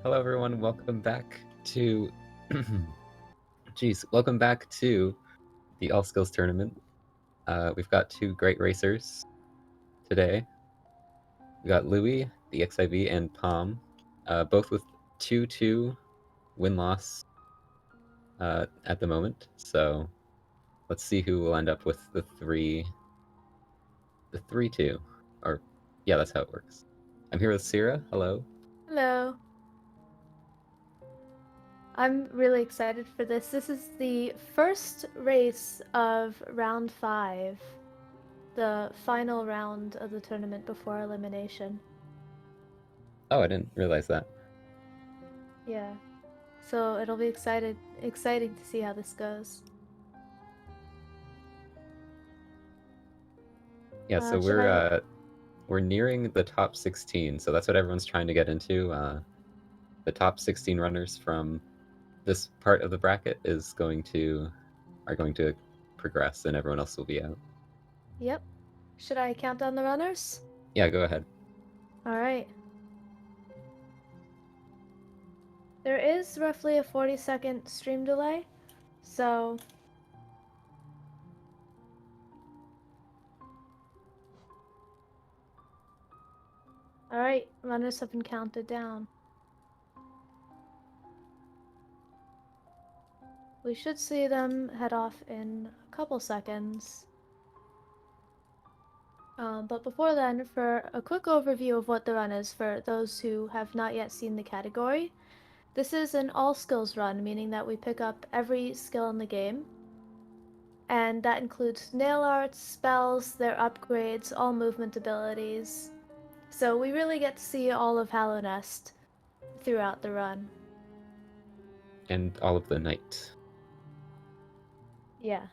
Hello, everyone. Welcome back to, welcome back to the All Skills Tournament. We've got two great racers today. We got Louis, the XIV, and Paum, both with 2-2 win-loss at the moment. So let's see who will end up with the 3-2. Or, yeah, that's how it works. I'm here with Sierra. Hello. Hello. I'm really excited for this. This is the first race of round 5, the final round of the tournament before elimination. Oh, I didn't realize that. Yeah. So it'll be exciting to see how this goes. Yeah, so Should I? we're nearing the top 16, so that's what everyone's trying to get into. The top 16 runners from this part of the bracket are going to progress, and everyone else will be out. Yep. Should I count down the runners? Yeah, go ahead. All right. There is roughly a 40-second stream delay, so all right, runners have been counted down. We should see them head off in a couple seconds. But before then, for a quick overview of what the run is for those who have not yet seen the category, this is an all skills run, meaning that we pick up every skill in the game. And that includes nail arts, spells, their upgrades, all movement abilities. So we really get to see all of Hallow Nest throughout the run. And all of the night. Yeah.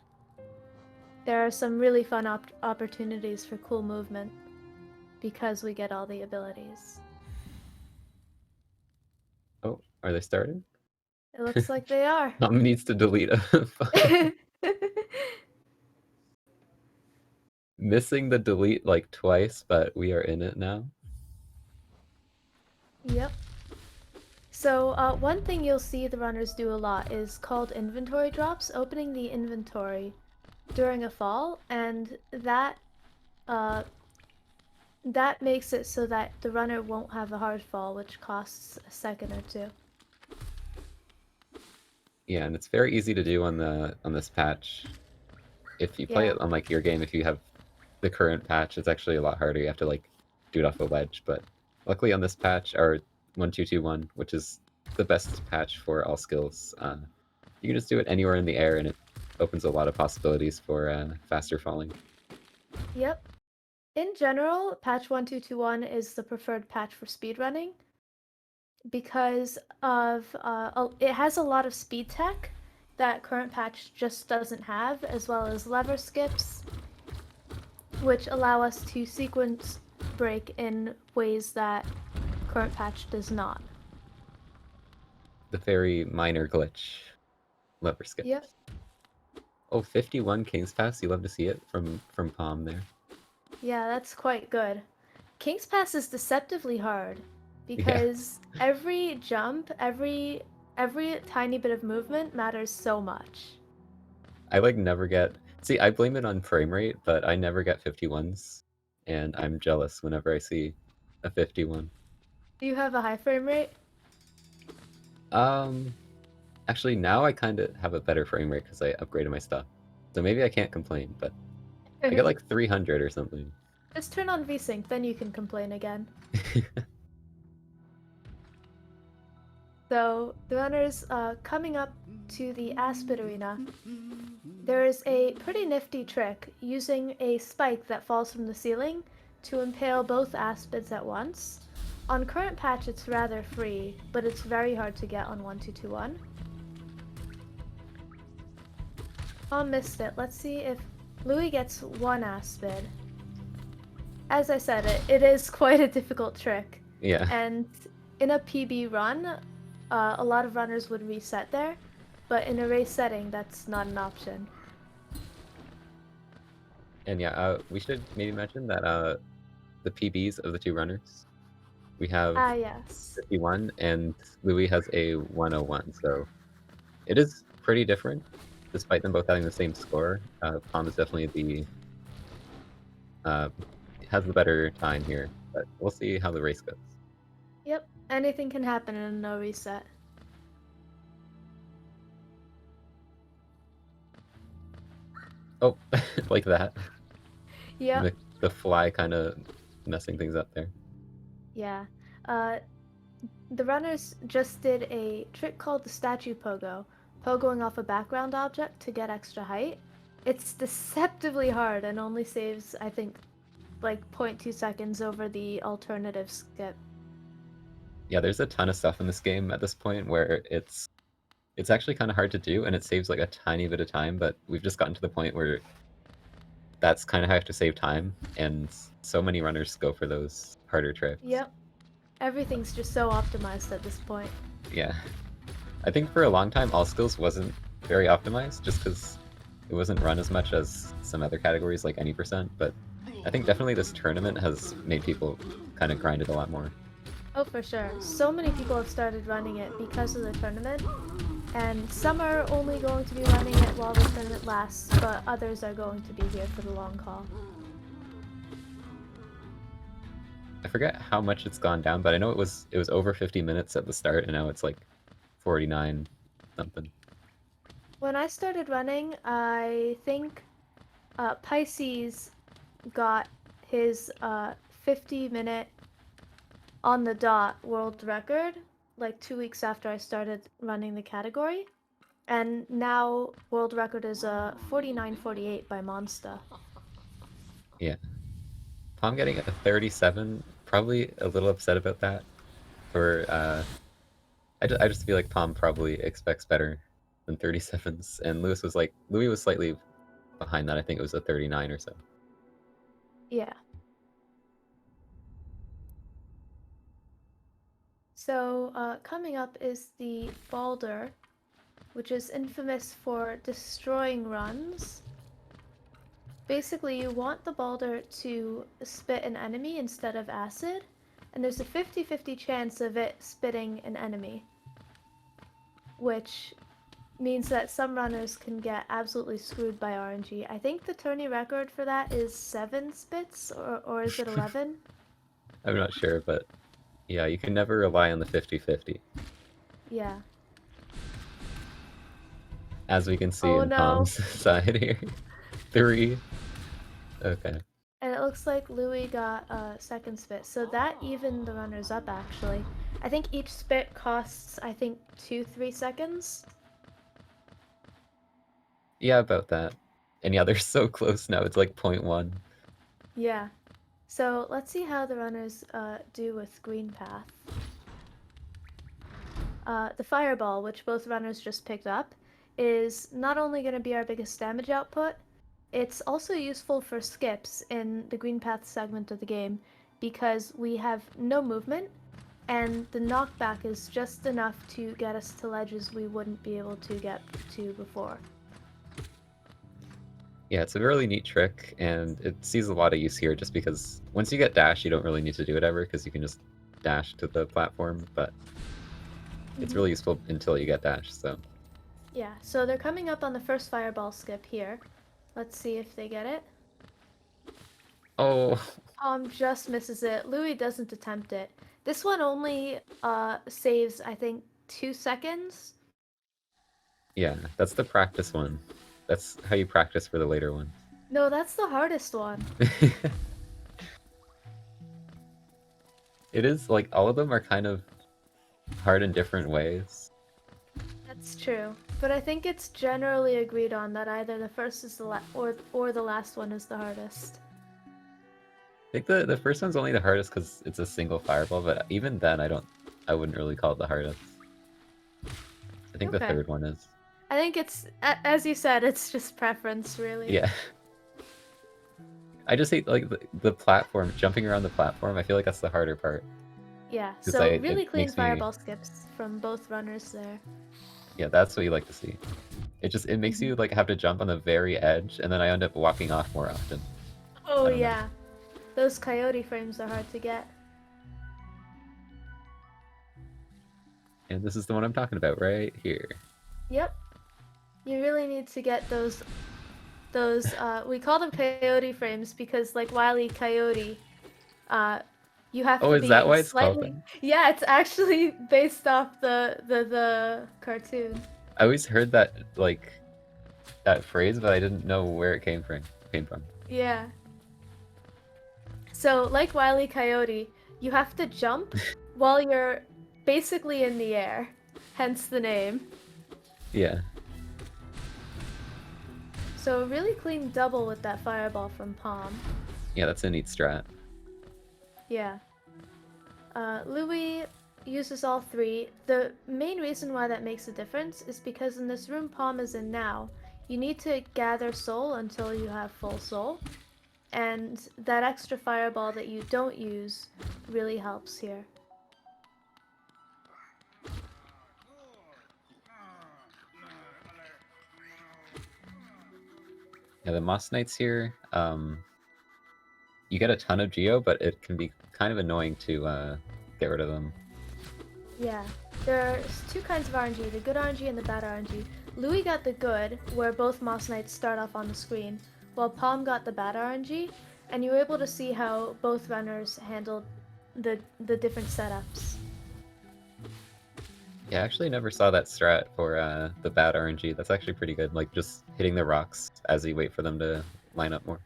There are some really fun opportunities for cool movement because we get all the abilities. Oh, are they starting? It looks like they are. Mom needs to delete a file. Missing the delete like twice, but we are in it now. Yep. So, one thing you'll see the runners do a lot is called inventory drops, opening the inventory during a fall, and uh, that makes it so that the runner won't have a hard fall, which costs a second or two. Yeah, and it's very easy to do on this patch. If you play Yeah. it on like your game, if you have the current patch, it's actually a lot harder. You have to like do it off a ledge, but luckily on this patch, or 1221, which is the best patch for all skills, you can just do it anywhere in the air, and it opens a lot of possibilities for faster falling. Yep. In general, patch 1221 is the preferred patch for speedrunning because of it has a lot of speed tech that current patch just doesn't have, as well as lever skips, which allow us to sequence break in ways that current patch does not. The very minor glitch lever skip. Yep. Oh, 51 King's Pass. You love to see it from Palm there. Yeah, that's quite good. King's Pass is deceptively hard Yeah, because every jump, every tiny bit of movement matters so much. I like never get. See, I blame it on frame rate, but I never get 51s, and I'm jealous whenever I see a 51. Do you have a high frame rate? Um, Actually, now I kind of have a better frame rate because I upgraded my stuff. So maybe I can't complain, but I get like 300 or something. Just turn on VSync, then you can complain again. So, the runners coming up to the Aspid Arena, there is a pretty nifty trick using a spike that falls from the ceiling to impale both Aspids at once. On current patch, it's rather free, but it's very hard to get on 1221. Oh, missed it. Let's see if Louis gets one Aspid. As I said, it is quite a difficult trick. Yeah. And in a PB run, a lot of runners would reset there, but in a race setting, that's not an option. And yeah, we should maybe mention that the PBs of the two runners. We have Ah, yes. 51, and Louis has a 101. So it is pretty different, despite them both having the same score. Palm is definitely uh, has the better time here, but we'll see how the race goes. Yep. Anything can happen in a no reset. Oh, like that. Yep. The fly kind of messing things up there. Yeah. Uh, the runners just did a trick called the statue pogo, pogoing off a background object to get extra height. It's deceptively hard and only saves, I think, like 0.2 seconds over the alternative skip. Yeah, there's a ton of stuff in this game at this point where it's actually kind of hard to do, and it saves like a tiny bit of time. But we've just gotten to the point where that's kind of how you have to save time, and so many runners go for those harder tricks. Yep. Everything's just so optimized at this point. Yeah, I think for a long time, All Skills wasn't very optimized, just because it wasn't run as much as some other categories like any percent. But I think definitely this tournament has made people kind of grind it a lot more. Oh, for sure. So many people have started running it because of the tournament, and some are only going to be running it while the tournament lasts, but others are going to be here for the long haul. I forget how much it's gone down, but I know it was over 50 minutes at the start, and now it's like 49 something. When I started running, I think Pisces got his 50-minute on the dot world record like 2 weeks after I started running the category. And now world record is 49:48 by Monsta. Yeah. Paum getting a 37, probably a little upset about that. For I just feel like Paum probably expects better than 37s, and Louis was slightly behind that. I think it was a 39 or so. Yeah. So coming up is the Balder, which is infamous for destroying runs. Basically, you want the Balder to spit an enemy instead of acid, and there's a 50-50 chance of it spitting an enemy, which means that some runners can get absolutely screwed by RNG. I think the tourney record for that is 7 spits, or is it 11? I'm not sure, but yeah, you can never rely on the 50-50. Yeah. As we can see Oh in no. Palm's side here. 3. Okay. And it looks like Louis got a second spit, so that evened the runners up actually. I think each spit costs, 2-3 seconds. Yeah, about that. And yeah, they're so close now. It's like 0.1. Yeah. So let's see how the runners do with green path. The fireball, which both runners just picked up, is not only going to be our biggest damage output, it's also useful for skips in the green path segment of the game because we have no movement and the knockback is just enough to get us to ledges we wouldn't be able to get to before. Yeah, it's a really neat trick, and it sees a lot of use here just because once you get dash, you don't really need to do it ever because you can just dash to the platform, but it's really useful until you get dash, so. Yeah, so they're coming up on the first fireball skip here. Let's see if they get it. Oh, Just misses it. Louis doesn't attempt it. This one only saves, 2 seconds. yeah, that's the practice one. That's how you practice for the later one. No, that's the hardest one. It is, like, all of them are kind of hard in different ways. That's true. But I think it's generally agreed on that either the first is the or the last one is the hardest. I think the first one's only the hardest because it's a single fireball, but even then, I wouldn't really call it the hardest. I think the Okay. third one is. I think it's, as you said, it's just preference, really. Yeah. I just hate, like, the platform, jumping around the platform. I feel like that's the harder part. Yeah, 'Cause so it really clean makes me. fireball skips from both runners there. Yeah, that's what you like to see. It makes you, like, have to jump on the very edge, and then I end up walking off more often. Oh I don't know. yeah. Those coyote frames are hard to get. And this is the one I'm talking about right here. Yep. You really need to get those we call them coyote frames because like Wile E. Coyote, you have Oh, to is that be why it's called that? slightly. Yeah, it's actually based off the cartoon. I always heard that like that phrase, but I didn't know where it came from. Yeah. So like Wile E. Coyote, you have to jump while you're basically in the air, hence the name. Yeah. So really clean double with that fireball from Paum. Yeah, that's a neat strat. Yeah. Louis uses all three. The main reason why that makes a difference is because in this room Paum is in now, you need to gather soul until you have full soul. And that extra fireball that you don't use really helps here. Yeah, the Moss Knights here, you get a ton of Geo, but it can be kind of annoying to get rid of them. Yeah, there's two kinds of RNG, the good RNG and the bad RNG. Louis got the good, where both Moss Knights start off on the screen, while Palm got the bad RNG, and you were able to see how both runners handled the different setups. Yeah, I actually never saw that strat for the bad RNG. That's actually pretty good, like just hitting the rocks as you wait for them to line up more.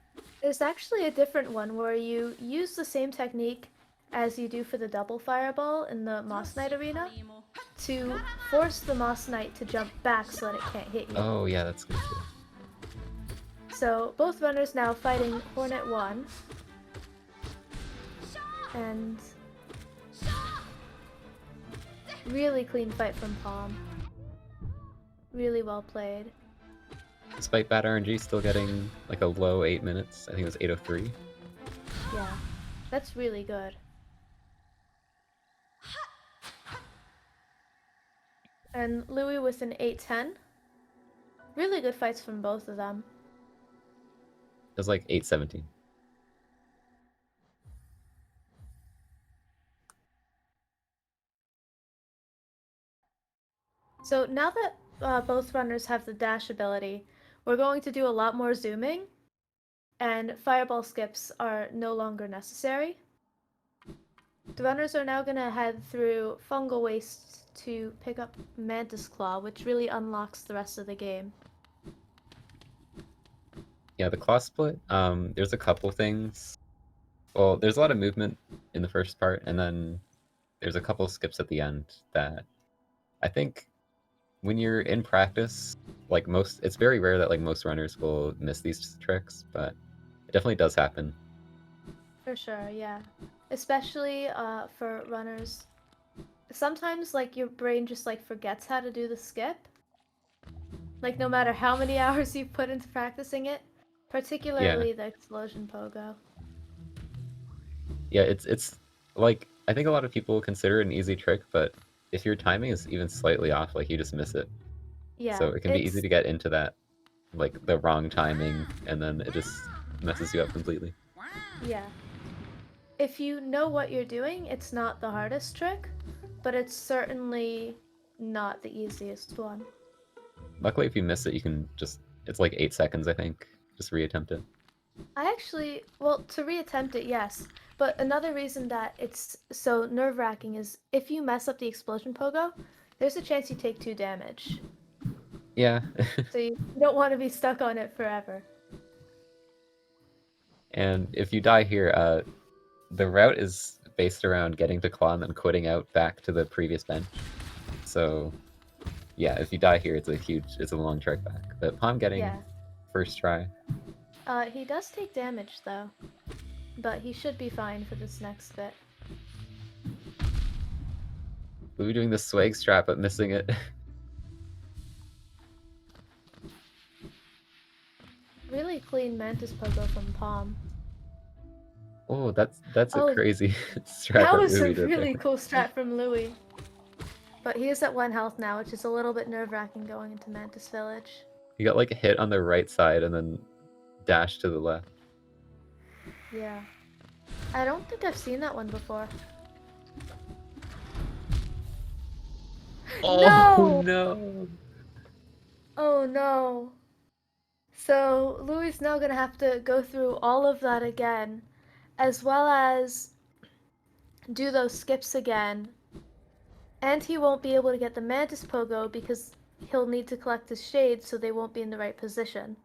There's actually a different one where you use the same technique as you do for the double fireball in the Moss Knight arena to force the Moss Knight to jump back so that it can't hit you. Oh yeah, that's good too. So both runners now fighting Hornet 1. And really clean fight from Paum. Really well played. Despite bad RNG, still getting like a low 8 minutes. I think it was 8:03. Yeah, that's really good. And Louis with an 8-10. Really good fights from both of them. It was like 8:17. So now that both runners have the dash ability, we're going to do a lot more zooming, and fireball skips are no longer necessary. The runners are now going to head through fungal waste to pick up Mantis Claw, which really unlocks the rest of the game. Yeah, the claw split. There's a couple things. Well, there's a lot of movement in the first part, and then there's a couple skips at the end that I think when you're in practice, like it's very rare that like most runners will miss these tricks, but it definitely does happen. For sure, yeah. Especially for runners. Sometimes like your brain just like forgets how to do the skip. Like no matter how many hours you put into practicing it, Yeah, particularly the explosion pogo. yeah, it's like I think a lot of people consider it an easy trick, but if your timing is even slightly off, like you just miss it. So Yeah, it can be easy it's to get into that, like the wrong timing, and then it just messes you up completely. yeah. If you know what you're doing, it's not the hardest trick, but it's certainly not the easiest one. Luckily, if you miss it, you can it's like 8 seconds, I think. Just reattempt it. I actually, well, to reattempt it, yes. But another reason that it's so nerve-wracking is if you mess up the explosion pogo, there's a chance you take 2 damage. Yeah. So you don't want to be stuck on it forever. And if you die here, the route is based around getting to claw and then quitting out back to the previous bench. So yeah, if you die here, it's a long trek back. But Paum getting Yeah. first try. He does take damage though, but he should be fine for this next bit. Louis doing the swag strap but missing it. Really clean Mantis Pogo from Paum. Oh, that's a Oh, crazy strat that that was a Louis did really there. cool strat from Louis. But he is at 1 health now, which is a little bit nerve-wracking going into Mantis Village. He got like a hit on the right side and then dashed to the left. Yeah. I don't think I've seen that one before. Oh No! no! Oh no. So Louis is now gonna have to go through all of that again, as well as do those skips again. And he won't be able to get the Mantis Pogo because he'll need to collect his shades so they won't be in the right position.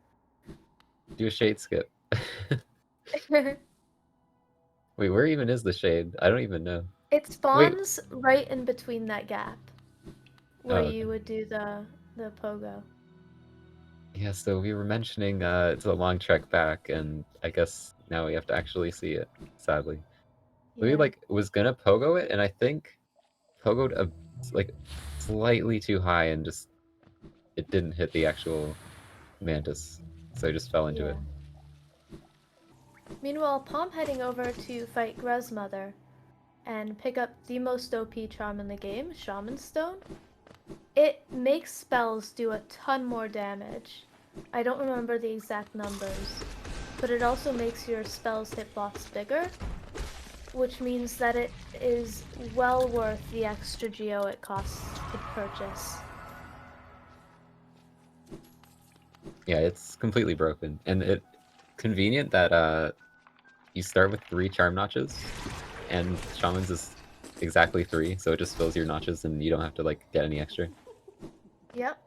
Do a shade skip. Wait, where even is the shade? I don't even know. It Wait. spawns right in between that gap Oh, where okay. you would do the pogo. Yeah, so we were mentioning it's a long trek back, and I guess now we have to actually see it, sadly. Louis, Yeah. like, was gonna pogo it, and I think pogoed like, slightly too high, and just, it didn't hit the actual mantis, so he just fell into Yeah. it. Meanwhile, Paum heading over to fight Grez's mother and pick up the most OP charm in the game, Shaman Stone. It makes spells do a ton more damage. I don't remember the exact numbers, but it also makes your spells hitbox bigger, which means that it is well worth the extra geo it costs to purchase. Yeah, it's completely broken, and it convenient that you start with 3 charm notches, and Shaman's is exactly 3, so it just fills your notches, and you don't have to, like, get any extra. Yep.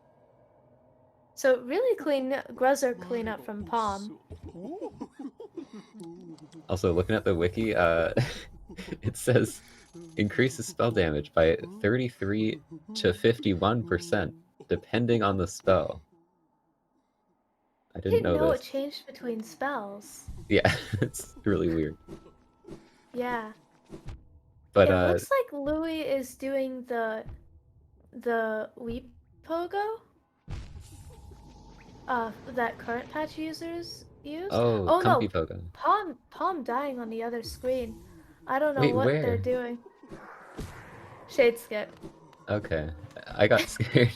So really clean Grezzer cleanup from Paum. Also, looking at the wiki, it says increases spell damage by 33 to 51%, depending on the spell. I I didn't didn't know know it this. changed between spells. Yeah, it's really weird. Yeah. But It looks like Louis is doing the Weep Pogo that current patch users use. oh, Oh Comfy no, Pogo. Palm dying on the other screen. I don't know Wait, what they're where? doing. Shade skip. Okay, I got scared.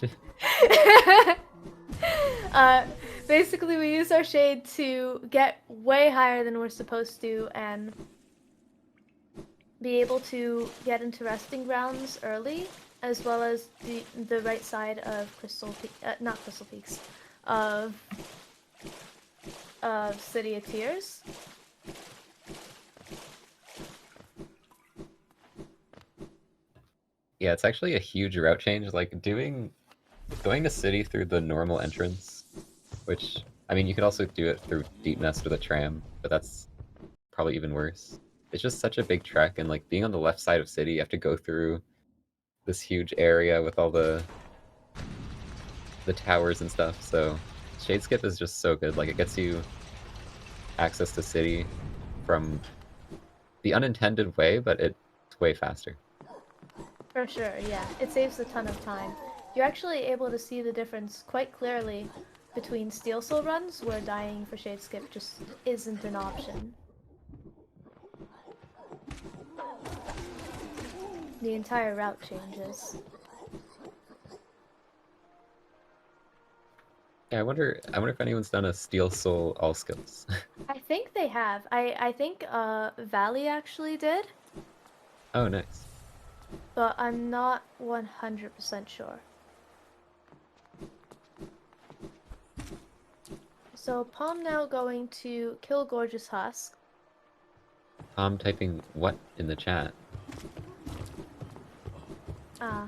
uh, Basically, we use our shade to get way higher than we're supposed to and be able to get into resting grounds early, as well as the right side of not Crystal Peaks, of City of Tears. Yeah, it's actually a huge route change. Like, going to city through the normal entrance, which, I mean, you could also do it through Deep Nest with a tram, but that's probably even worse. It's just such a big trek, and like being on the left side of city, you have to go through this huge area with all the towers and stuff. So Shade Skip is just so good. Like, it gets you access to city from the unintended way, but it's way faster. For sure, yeah. It saves a ton of time. You're actually able to see the difference quite clearly between Steel Soul runs, where dying for Shade Skip just isn't an option. The entire route changes. Yeah, I wonder if anyone's done a Steel Soul all skills. I think they have. I think Valley actually did, Oh, nice. but I'm not 100% sure. So Palm now going to kill Gorgeous Husk. I'm typing what in the chat. Ah.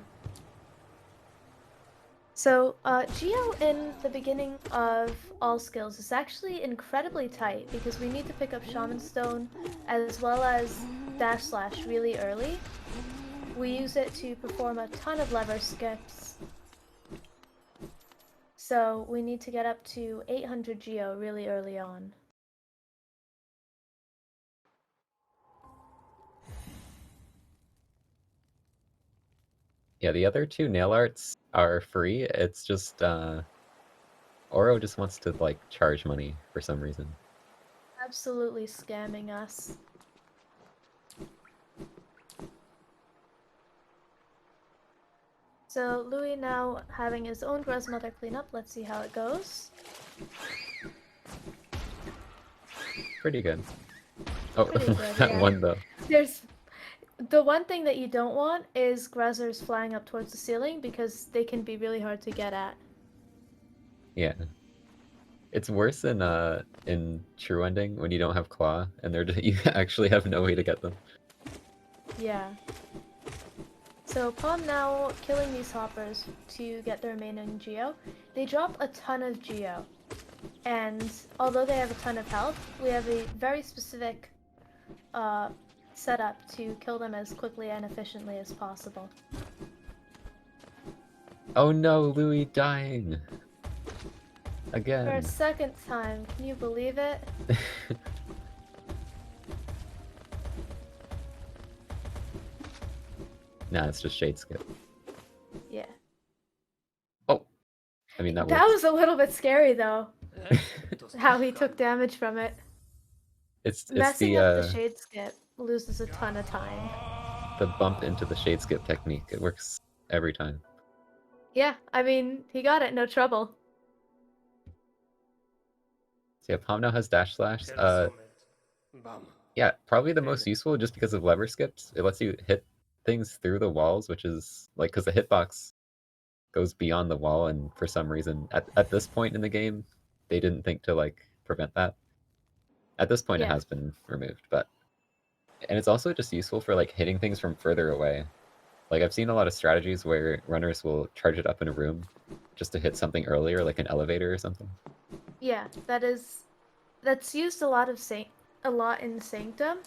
So, Geo in the beginning of all skills is actually incredibly tight because we need to pick up Shaman Stone as well as Dash Slash really early. We use it to perform a ton of lever skips. So we need to get up to 800 Geo really early on. Yeah, the other 2 nail arts are free. It's just Oro just wants to like charge money for some reason. Absolutely scamming us. So Louis now having his own Grandmother clean up. Let's see how it goes. Pretty good. Oh, Pretty good, that yeah. one though. There's The one thing that you don't want is Grezzers flying up towards the ceiling because they can be really hard to get at. Yeah. It's worse in True Ending when you don't have Claw and you actually have no way to get them. Yeah. So Paum now killing these hoppers to get the remaining Geo. They drop a ton of Geo. And although they have a ton of health, we have a very specific setup to kill them as quickly and efficiently as possible. Oh no, Louis dying! For a Again. second time, can you believe it? Nah, it's just Shade Skip. Yeah. Oh! I mean, that That works. was a little bit scary though, how he took damage from it. It's Messing up the Shade Skip loses a ton of time. the bump into the Shade Skip technique. It works every time. Yeah, I mean, he got it, no trouble. So yeah, Palm now has Dash Slash. Yeah, probably the most useful just because of lever skips. It lets you hit things through the walls, which is like because the hitbox goes beyond the wall, and for some reason at this point in the game, they didn't think to like prevent that. At this point, it Yeah. has been removed, but and it's also just useful for like hitting things from further away. Like I've seen a lot of strategies where runners will charge it up in a room just to hit something earlier, like an elevator or something. Yeah, that's used a lot in Sanctum,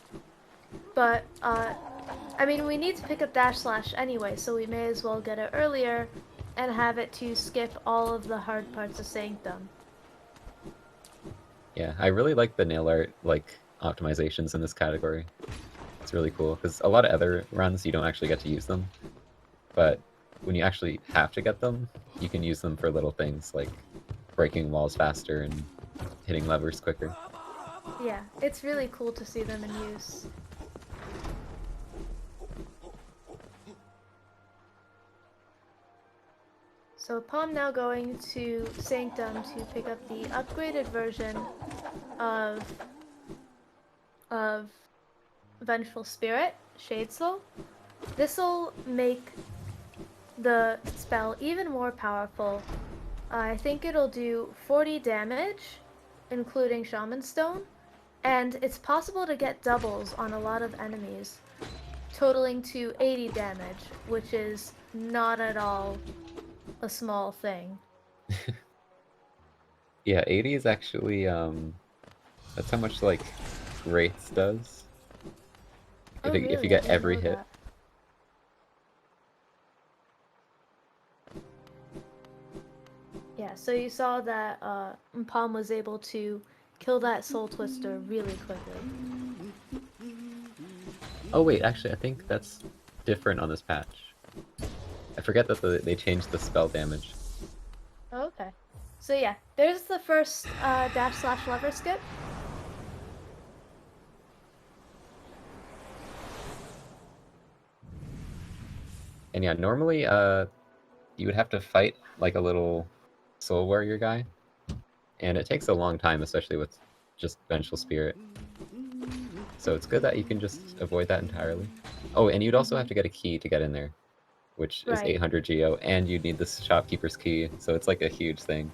but I mean we need to pick up Dash Slash anyway, so we may as well get it earlier and have it to skip all of the hard parts of Sanctum. Yeah, I really like the nail art like optimizations in this category. It's really cool because a lot of other runs you don't actually get to use them, but when you actually have to get them, you can use them for little things like breaking walls faster and hitting levers quicker. Yeah, it's really cool to see them in use. So Palm now going to Sanctum to pick up the upgraded version of of Vengeful Spirit, Shade Soul. This'll make the spell even more powerful. I think it'll do 40 damage, including Shaman Stone, and it's possible to get doubles on a lot of enemies, totaling to 80 damage, which is not at all a small thing. Yeah, 80 is actually that's how much like Wraiths does. Oh If you really? I get didn't every know hit. that. Yeah, so you saw that Palm was able to kill that Soul Twister really quickly. Oh wait, actually I think that's different on this patch. I forget that they changed the spell damage. Oh, okay. So yeah, there's the first dash slash lever skip. And yeah, normally you would have to fight like a little soul warrior guy. And it takes a long time, especially with just Vengeful Spirit. So it's good that you can just avoid that entirely. Oh, and you'd also have to get a key to get in there, which is Right. 800 Geo, and you'd need the shopkeeper's key, so it's like a huge thing.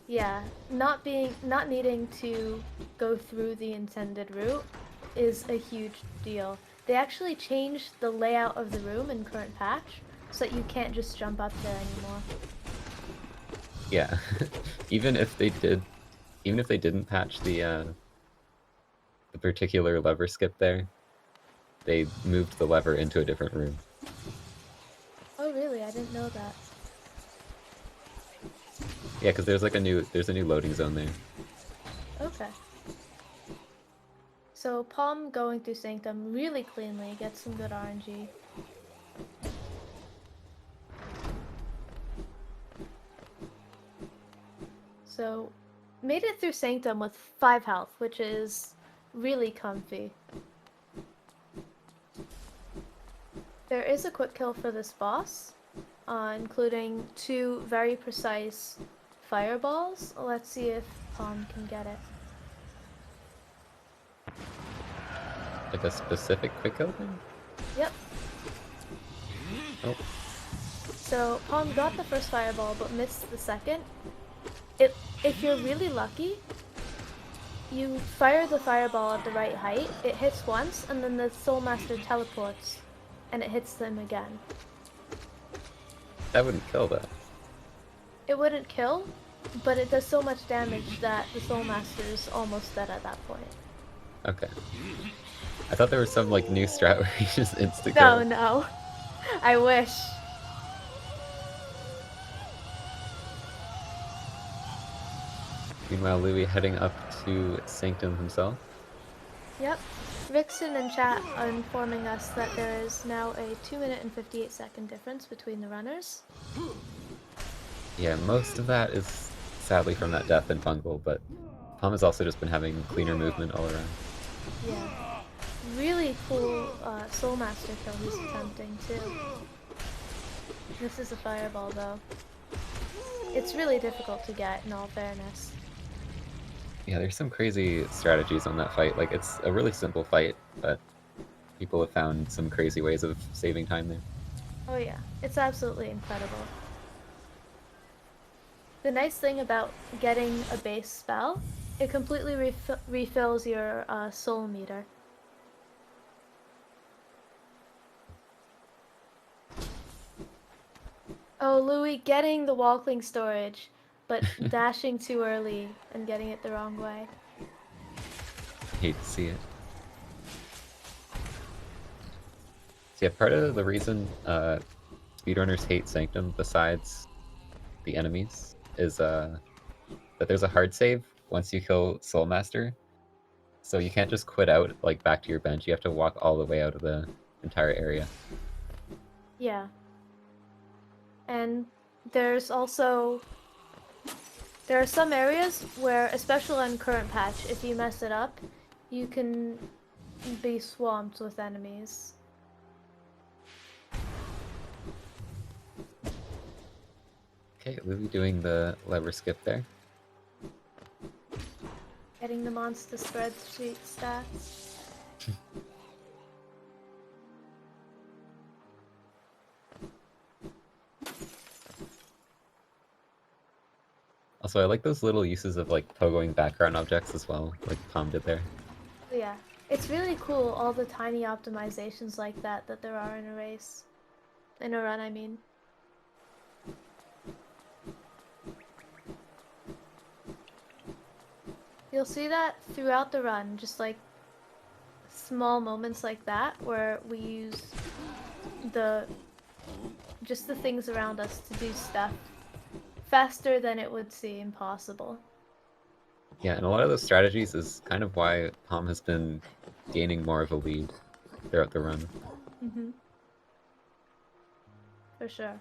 Yeah, not needing to go through the intended route is a huge deal. They actually changed the layout of the room in current patch so that you can't just jump up there anymore. Yeah, even if they didn't patch the particular lever skip there, they moved the lever into a different room. Oh really? I didn't know that. Yeah, because there's a new loading zone there. Okay. So Palm going through Sanctum really cleanly, gets some good RNG. So made it through Sanctum with 5 health, which is really comfy. There is a quick kill for this boss, including 2 very precise fireballs. Let's see if Palm can get it. Like a specific quick kill thing? Yep. Oh, So Paum got the first fireball but missed the second. If you're really lucky, you fire the fireball at the right height, it hits once, and then the Soul Master teleports, and it hits them again. that wouldn't kill though. It wouldn't kill, but it does so much damage that the Soul Master is almost dead at that point. Okay. I thought there was some like new strat where you just insta No, kill. no. I wish. Meanwhile, Louis heading up to Sanctum himself. Yep. Vixen in chat are informing us that there is now a 2-minute and 58-second difference between the runners. Yeah, most of that is sadly from that death in Fungal, but Paum has also just been having cleaner movement all around. Yeah. Really cool Soul Master kill he's attempting too. This is a fireball though. It's really difficult to get, in all fairness. Yeah, there's some crazy strategies on that fight. Like, it's a really simple fight, but people have found some crazy ways of saving time there. Oh yeah, it's absolutely incredible. The nice thing about getting a base spell, it completely refills your soul meter. Oh, Louis getting the Walkling storage, but dashing too early and getting it the wrong way. Hate to see it. So yeah, part of the reason speedrunners hate Sanctum, besides the enemies, is that there's a hard save once you kill Soul Master. So you can't just quit out, like, back to your bench. You have to walk all the way out of the entire area. Yeah. And there's also... There are some areas where, especially on current patch, if you mess it up, you can be swamped with enemies. Okay, Louis doing the lever skip there. Getting the monster spreadsheet stats. Also, I like those little uses of, like, pogoing background objects as well, like Paum did there. Yeah, it's really cool, all the tiny optimizations like that there are in a race. In a run, I mean. You'll see that throughout the run, just like small moments like that where we use just the things around us to do stuff faster than it would seem possible. Yeah, and a lot of those strategies is kind of why Paum has been gaining more of a lead throughout the run. Mm-hmm. For sure.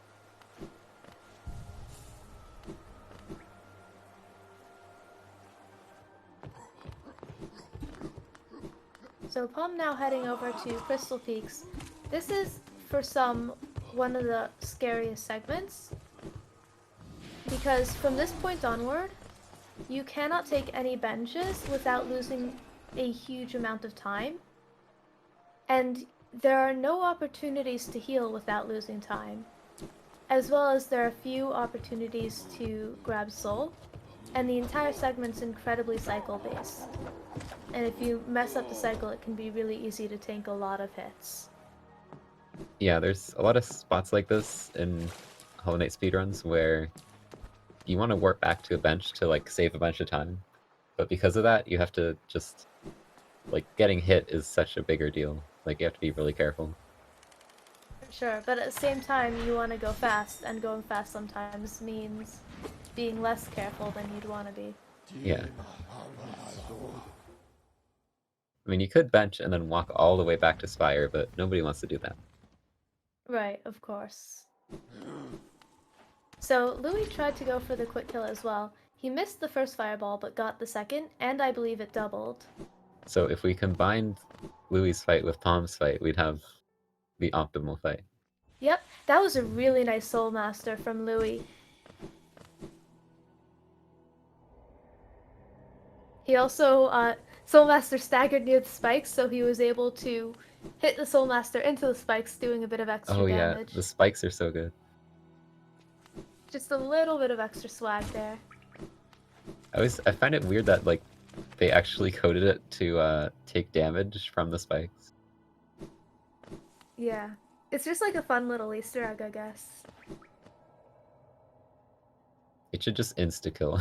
So Paum now heading over to Crystal Peaks. This is, for some, one of the scariest segments. Because from this point onward, you cannot take any benches without losing a huge amount of time. And there are no opportunities to heal without losing time. As well as there are few opportunities to grab soul. And the entire segment's incredibly cycle-based. And if you mess up the cycle, it can be really easy to tank a lot of hits. Yeah, there's a lot of spots like this in Hollow Knight speedruns where you want to warp back to a bench to, like, save a bunch of time. But because of that, you have to just, like, getting hit is such a bigger deal. Like, you have to be really careful. For sure, but at the same time, you want to go fast, and going fast sometimes means being less careful than you'd want to be. Yeah. I mean, you could bench and then walk all the way back to Spire, but nobody wants to do that. Right, of course. So, Louis tried to go for the quick kill as well. He missed the first fireball, but got the second, and I believe it doubled. So if we combined Louis' fight with Paum's fight, we'd have the optimal fight. Yep, that was a really nice Soul Master from Louis. He also Soulmaster staggered near the spikes, so he was able to hit the Soulmaster into the spikes, doing a bit of extra Oh yeah, damage. the spikes are so good. Just a little bit of extra swag there. I find it weird that like they actually coded it to take damage from the spikes. Yeah. It's just like a fun little Easter egg, I guess. It should just insta-kill.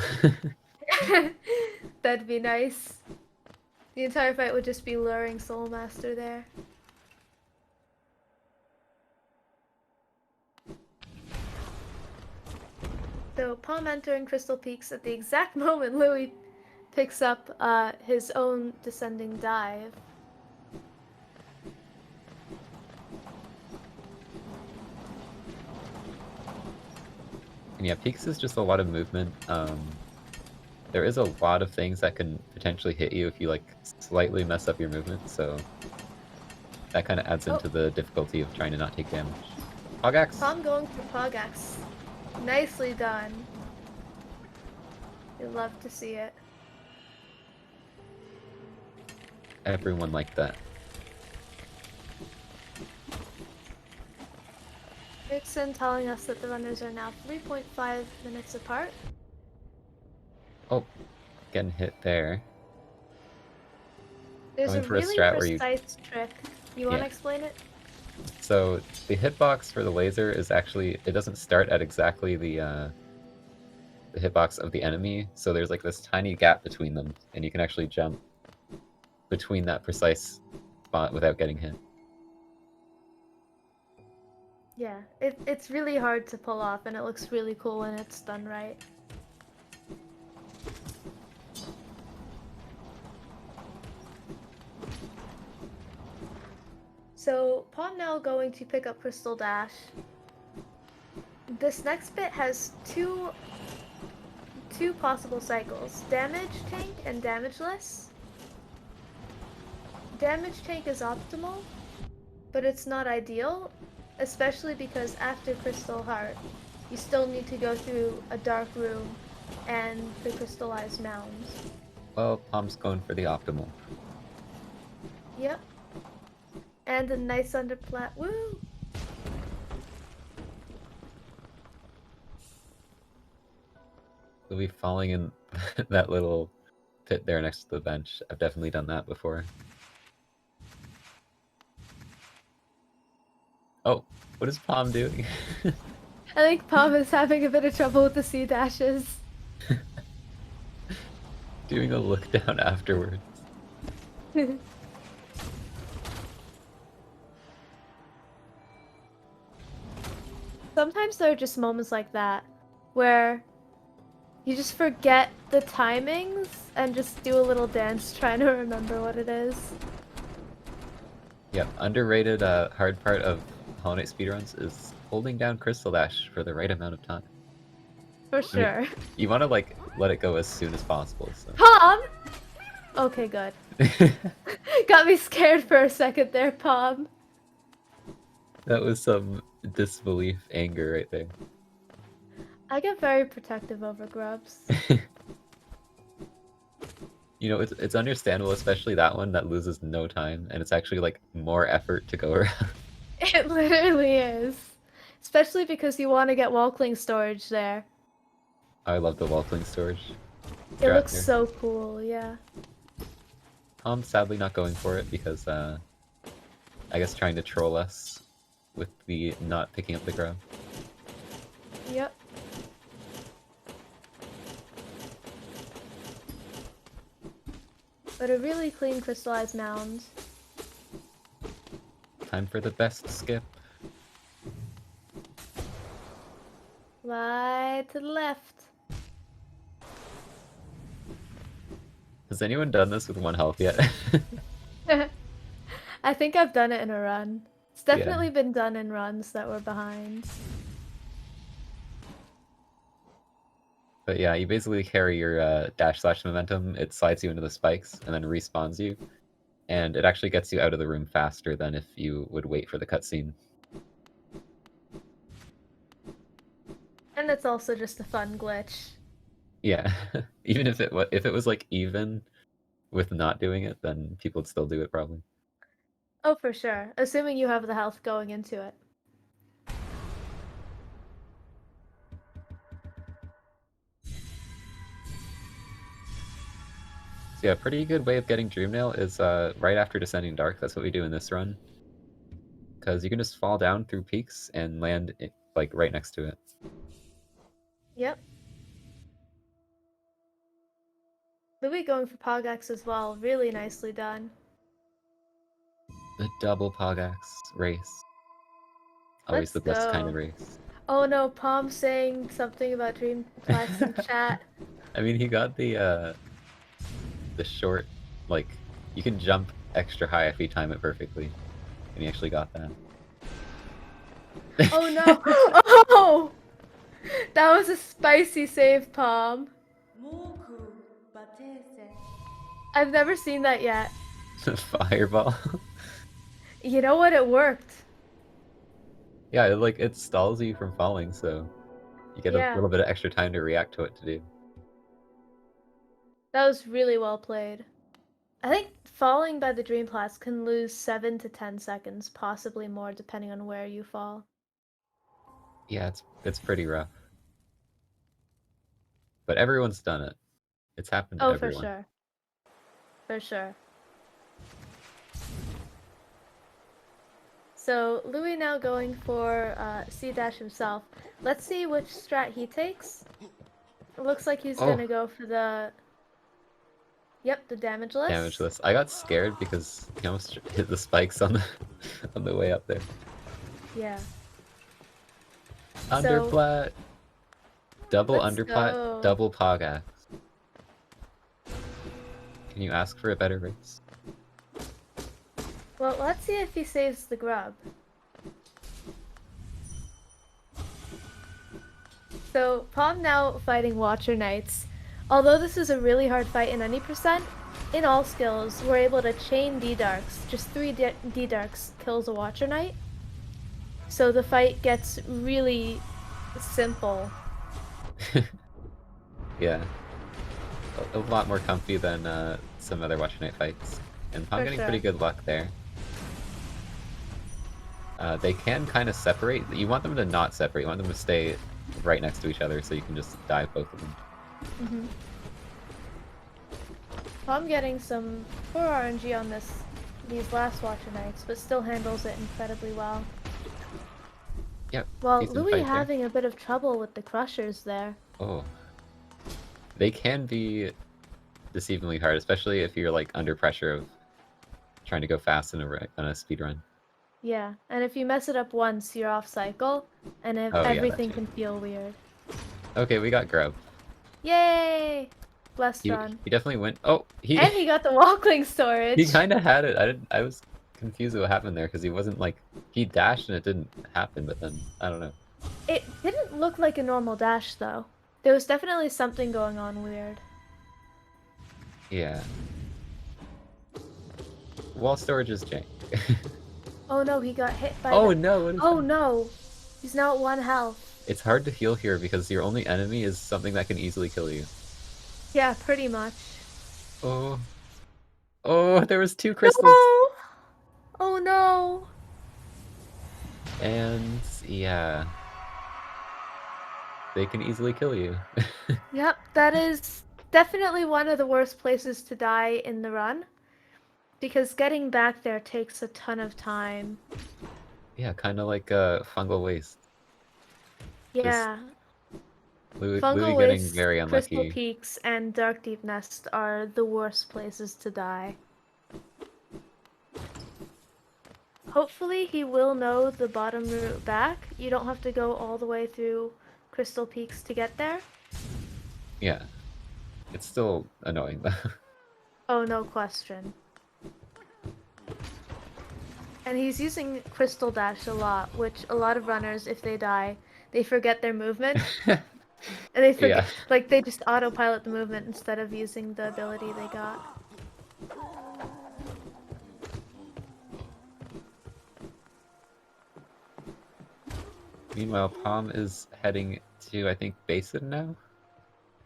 That'd be nice. The entire fight would just be luring Soulmaster there. So, Paum entering Crystal Peaks at the exact moment Louis picks up his own descending dive. And yeah, Peaks is just a lot of movement. There is a lot of things that can potentially hit you if you like slightly mess up your movement, so that kind of adds into the difficulty of trying to not take damage. Hogax! Paum going for Pogax. Nicely done. You love to see it. Everyone liked that. Vixen telling us that the runners are now 3.5 minutes apart. Oh, getting hit there. There's Going a for a really strat where you... precise trick. You want to Yeah. explain it? So the hitbox for the laser is actually... It doesn't start at exactly the hitbox of the enemy, so there's like this tiny gap between them, and you can actually jump between that precise spot without getting hit. Yeah, it's really hard to pull off, and it looks really cool when it's done right. So, Paum now going to pick up Crystal Dash. This next bit has two possible cycles, damage tank and damageless. Damage tank is optimal, but it's not ideal, especially because after Crystal Heart, you still need to go through a dark room and the crystallized mounds. Well, Paum's going for the optimal. Yep. And a nice underplat. Woo! We'll be falling in that little pit there next to the bench. I've definitely done that before. Oh, what is Paum doing? I think Paum is having a bit of trouble with the sea dashes. Doing a look down afterwards. Sometimes there are just moments like that where you just forget the timings and just do a little dance trying to remember what it is. Yep, underrated hard part of Hollow Knight speedruns is holding down Crystal Dash for the right amount of time. For sure. I mean, you want to like let it go as soon as possible. So. Paum! Okay, good. Got me scared for a second there, Paum. That was some disbelief anger right there. I get very protective over grubs. You know, it's understandable, especially that one that loses no time, and it's actually like more effort to go around. It literally is. Especially because you want to get wall cling storage there. I love the wall cling storage. It looks here. so cool, yeah. I'm sadly not going for it because I guess trying to troll us with the not picking up the grub. Yep. But a really clean crystallized mound. Time for the best skip. Right to the left. Has anyone done this with 1 health yet? I think I've done it in a run. It's definitely been done in runs that were behind. But yeah, you basically carry your dash/momentum, it slides you into the spikes, and then respawns you. And it actually gets you out of the room faster than if you would wait for the cutscene. And it's also just a fun glitch. Yeah, even if it was like even with not doing it, then people would still do it probably. Oh, for sure. Assuming you have the health going into it. So yeah, pretty good way of getting Dreamnail is right after Descending Dark. That's what we do in this run. Because you can just fall down through peaks and land like right next to it. Yep. Louis going for Pogax as well. Really nicely done. The double Pogax race. Always Let's the best kind of go. race. Oh no, Paum saying something about Dreamplex in chat. I mean, he got the short, like, you can jump extra high if you time it perfectly. And he actually got that. Oh no! Oh! That was a spicy save, Paum. I've never seen that yet. Fireball. You know what? It worked. Yeah, it stalls you from falling, so you get a Yeah, little bit of extra time to react to what to do. that was really well played. I think falling by the Dreamplats can lose 7 to 10 seconds, possibly more, depending on where you fall. Yeah, it's pretty rough. But everyone's done it. It's happened to Oh, for everyone. sure. For sure. So, Louis now going for C-Dash himself. Let's see which strat he takes. It looks like he's Oh, gonna go for the... Yep, the damageless. damageless. I got scared because he almost hit the spikes on the on the way up there. Yeah. So, Underplat. Double let's underplat, go. double Pogax. Can you ask for a better race? Well, let's see if he saves the grub. So, Paum now fighting Watcher Knights. Although this is a really hard fight in any percent, in all skills, we're able to chain D-Darks. Just 3 D-Darks kills a Watcher Knight. So the fight gets really simple. Yeah. A lot more comfy than some other Watcher Knight fights. And Paum For getting sure. pretty good luck there. They can kind of separate. You want them to not separate. You want them to stay right next to each other so you can just dive both of them. Mm-hmm. I'm getting some poor RNG on these last Watcher Knights, but still handles it incredibly well. Yep. Well, Decent Louis fight having a bit of trouble with the Crushers there. there. Oh. They can be deceivingly hard, especially if you're like under pressure of trying to go fast on a speed run. Yeah, and if you mess it up once, you're off cycle, and if Oh yeah, that everything too. can feel weird. Okay, we got Grub. Yay! Blessed He run. definitely went. Oh, And he got the Walkling storage! he kind of had it. I was confused what happened there because he wasn't like he dashed and it didn't happen, but then I don't know. It didn't look like a normal dash, though. There was definitely something going on weird. Yeah. Wall storage is jank. Oh no, he got hit by Oh the... no! What is Oh that? no! He's now at 1 health. It's hard to heal here because your only enemy is something that can easily kill you. Yeah, pretty much. Oh. Oh, there was 2 No! crystals. Oh no! And yeah. They can easily kill you. Yep, that is definitely one of the worst places to die in the run. Because getting back there takes a ton of time. Yeah, kind of like a fungal waste. Just Yeah. Louis Fungal getting Waste, very Crystal unlucky. Peaks, and Dark Deep Nest are the worst places to die. Hopefully he will know the bottom route back. You don't have to go all the way through Crystal Peaks to get there. Yeah. It's still annoying though. Oh, no question. And he's using Crystal Dash a lot, which a lot of runners, if they die, they forget their movement. And they forget, Yeah. like, they just autopilot the movement instead of using the ability they got. Meanwhile, Palm is heading to, I think, Basin now?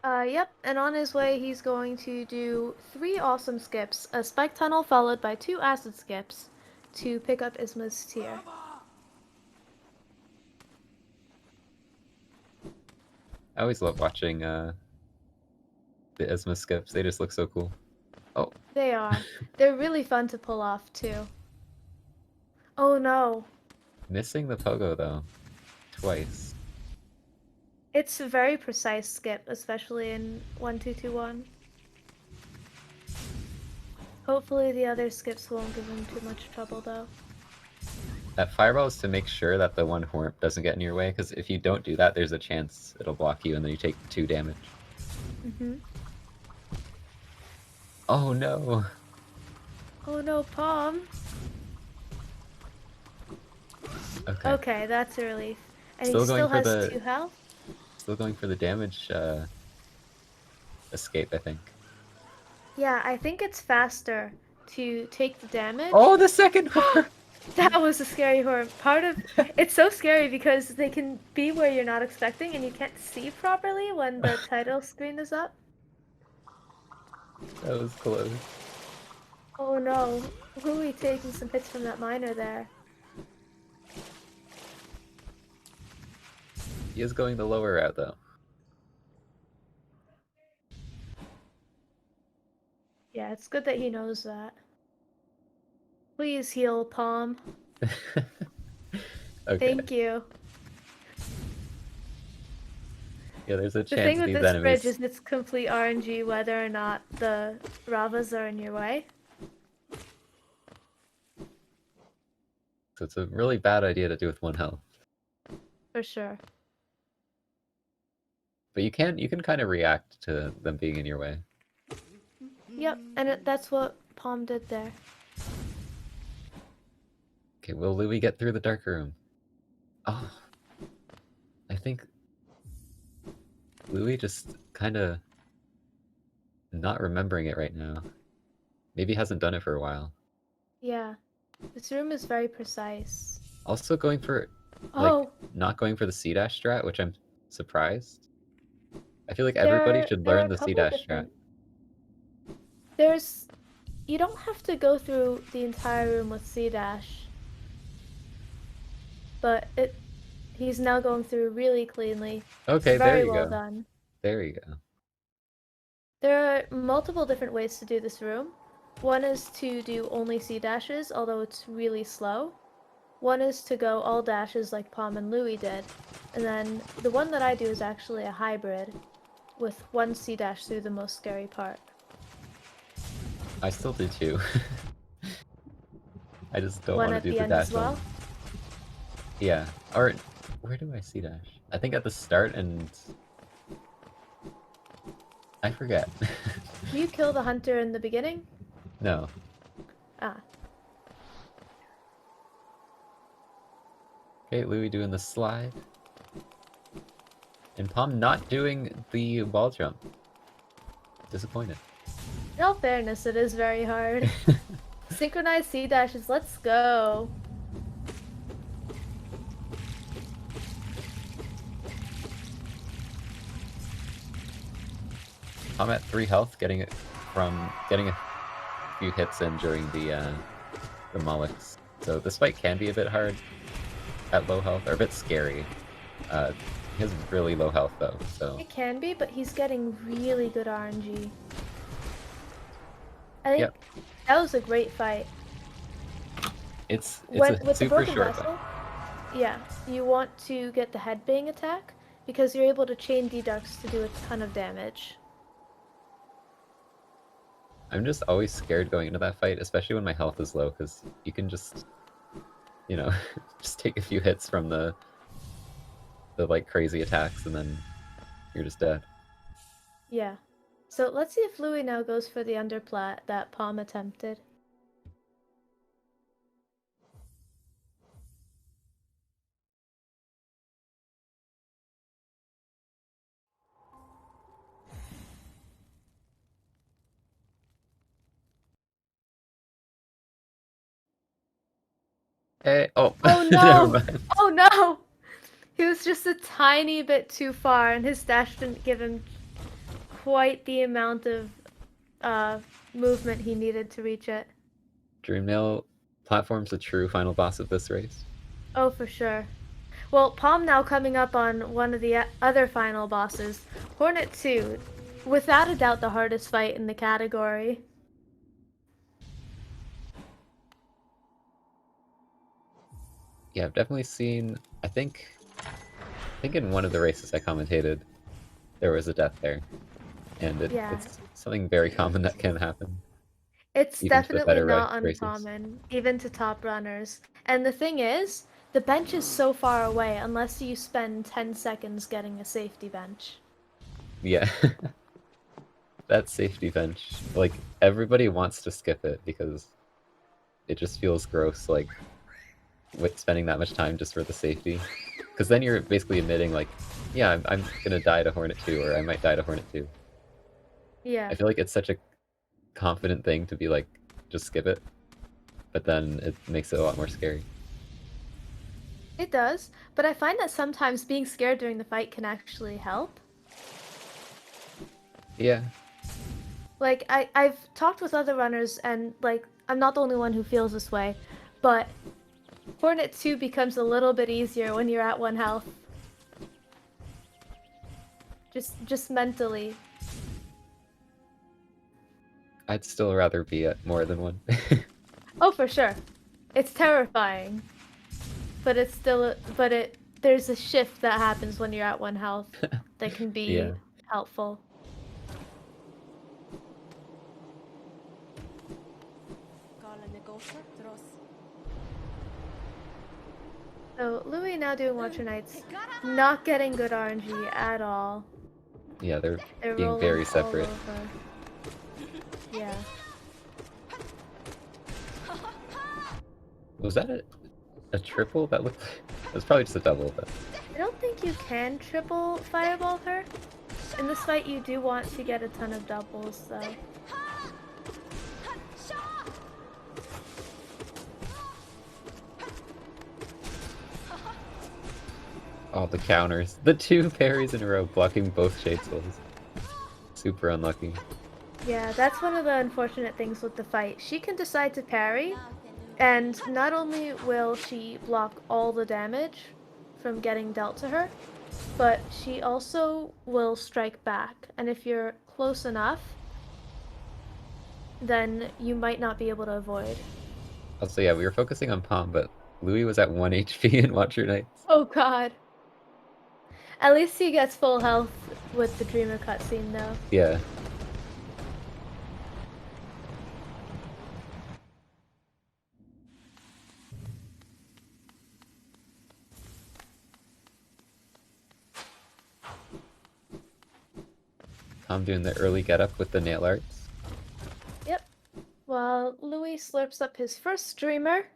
Yep, and on his way he's going to do 3 awesome skips, a spike tunnel followed by 2 acid skips to pick up Isma's tier. I always love watching the Isma skips. They just look so cool. Oh, They are. They're really fun to pull off, too. Oh no. missing the pogo though, twice. It's a very precise skip, especially in 1221. Hopefully the other skips won't give him too much trouble, though. That fireball is to make sure that the one horn doesn't get in your way, because if you don't do that, there's a chance it'll block you and then you take 2 damage. Mm-hmm. Oh no! Oh no, Paum! Okay. Okay, that's a relief. And Still he going still for has the 2 health? still going for the damage escape, I think. Yeah, I think it's faster to take the damage. Oh, the second horn! That was a scary horror. It's so scary because they can be where you're not expecting and you can't see properly when the title screen is up. That was close. Oh no, Louis taking some hits from that miner there. He is going the lower route though. Yeah, it's good that he knows that. Please heal, Paum. Okay. Thank you. Yeah, there's a The chance thing with these this bridge enemies. is it's complete RNG whether or not the Ravas are in your way. So it's a really bad idea to do with 1 health. For sure. But you can kind of react to them being in your way. Yep, and that's what Paum did there. Okay, will Louis get through the dark room? Oh, I think Louis just kind of not remembering it right now. Maybe hasn't done it for a while. Yeah. This room is very precise. Also going for, like, Oh, not going for the C-dash strat, which I'm surprised. I feel like everybody there should there are learn a the couple C-dash strat. different. There's you don't have to go through the entire room with C dash, but he's now going through really cleanly. Okay, there Very you well go. done. There you go. There are multiple different ways to do this room. One is to do only C dashes, although it's really slow. One is to go all dashes like Palm and Louie did. And then the one that I do is actually a hybrid, with 1 C dash through the most scary part. I still do too. I just don't One want to at do the the end as dash well. one. Yeah. Or where do I see dash? I think at the start and I forget. Do you kill the hunter in the beginning? No. Ah. Okay, Louis doing the slide. And Palm not doing the ball jump. Disappointed. In all fairness, it is very hard. Synchronized C dashes, let's go. I'm at 3 health, getting a few hits in during the Mullets. So this fight can be a bit hard at low health, or a bit scary. He has really low health though, so It can be, but he's getting really good RNG. I think yep. that was a great fight. It's With a the super broken short vessel, fight. yeah, you want to get the headbang attack because you're able to chain D-ducks to do a ton of damage. I'm just always scared going into that fight, especially when my health is low, because you can just, you know, just take a few hits from the like crazy attacks, and then you're just dead. Yeah. So let's see if Louis now goes for the underplat that Palm attempted. Hey, oh, Oh never no! mind. Oh no! He was just a tiny bit too far and his dash didn't give him quite the amount of movement he needed to reach it. Dreamnail platform's a true final boss of this race. Oh, for sure. Well, Paum now coming up on one of the other final bosses, Hornet 2. Without a doubt the hardest fight in the category. Yeah, I've definitely seen, I think in one of the races I commentated, there was a death there. And Yeah. it's something very common that can happen. It's Even to the definitely better not racers. uncommon, even to top runners. And the thing is, the bench is so far away unless you spend 10 seconds getting a safety bench. Yeah. That safety bench, like, everybody wants to skip it because it just feels gross, like, with spending that much time just for the safety. Because then you're basically admitting, like, yeah, I'm gonna die to Hornet 2, or I might die to Hornet 2. Yeah, I feel like it's such a confident thing to be like, just skip it, but then it makes it a lot more scary. it does, but I find that sometimes being scared during the fight can actually help. Yeah. Like, I've talked with other runners, and, like, I'm not the only one who feels this way, but Hornet 2 becomes a little bit easier when you're at 1 health. Just mentally. I'd still rather be at more than one. Oh, for sure. It's terrifying. But it's still, there's a shift that happens when you're at 1 health that can be Yeah. helpful. So, Louis now doing Watcher Knights, not getting good RNG at all. Yeah, they're being rolling very all separate. over. Yeah. Was that a triple? That looked like... It was probably just a double, but... I don't think you can triple fireball her. In this fight, you do want to get a ton of doubles, though. Oh, the counters. The 2 parries in a row blocking both Shade Souls. Super unlucky. Yeah, that's one of the unfortunate things with the fight. She can decide to parry, and not only will she block all the damage from getting dealt to her, but she also will strike back. And if you're close enough, then you might not be able to avoid. Also, yeah, we were focusing on Paum, but Louis was at 1 HP in Watcher Knights. Oh god. At least he gets full health with the Dreamer cutscene, though. Yeah. Paum doing the early get-up with the nail arts. Yep. While Louis slurps up his first Dreamer,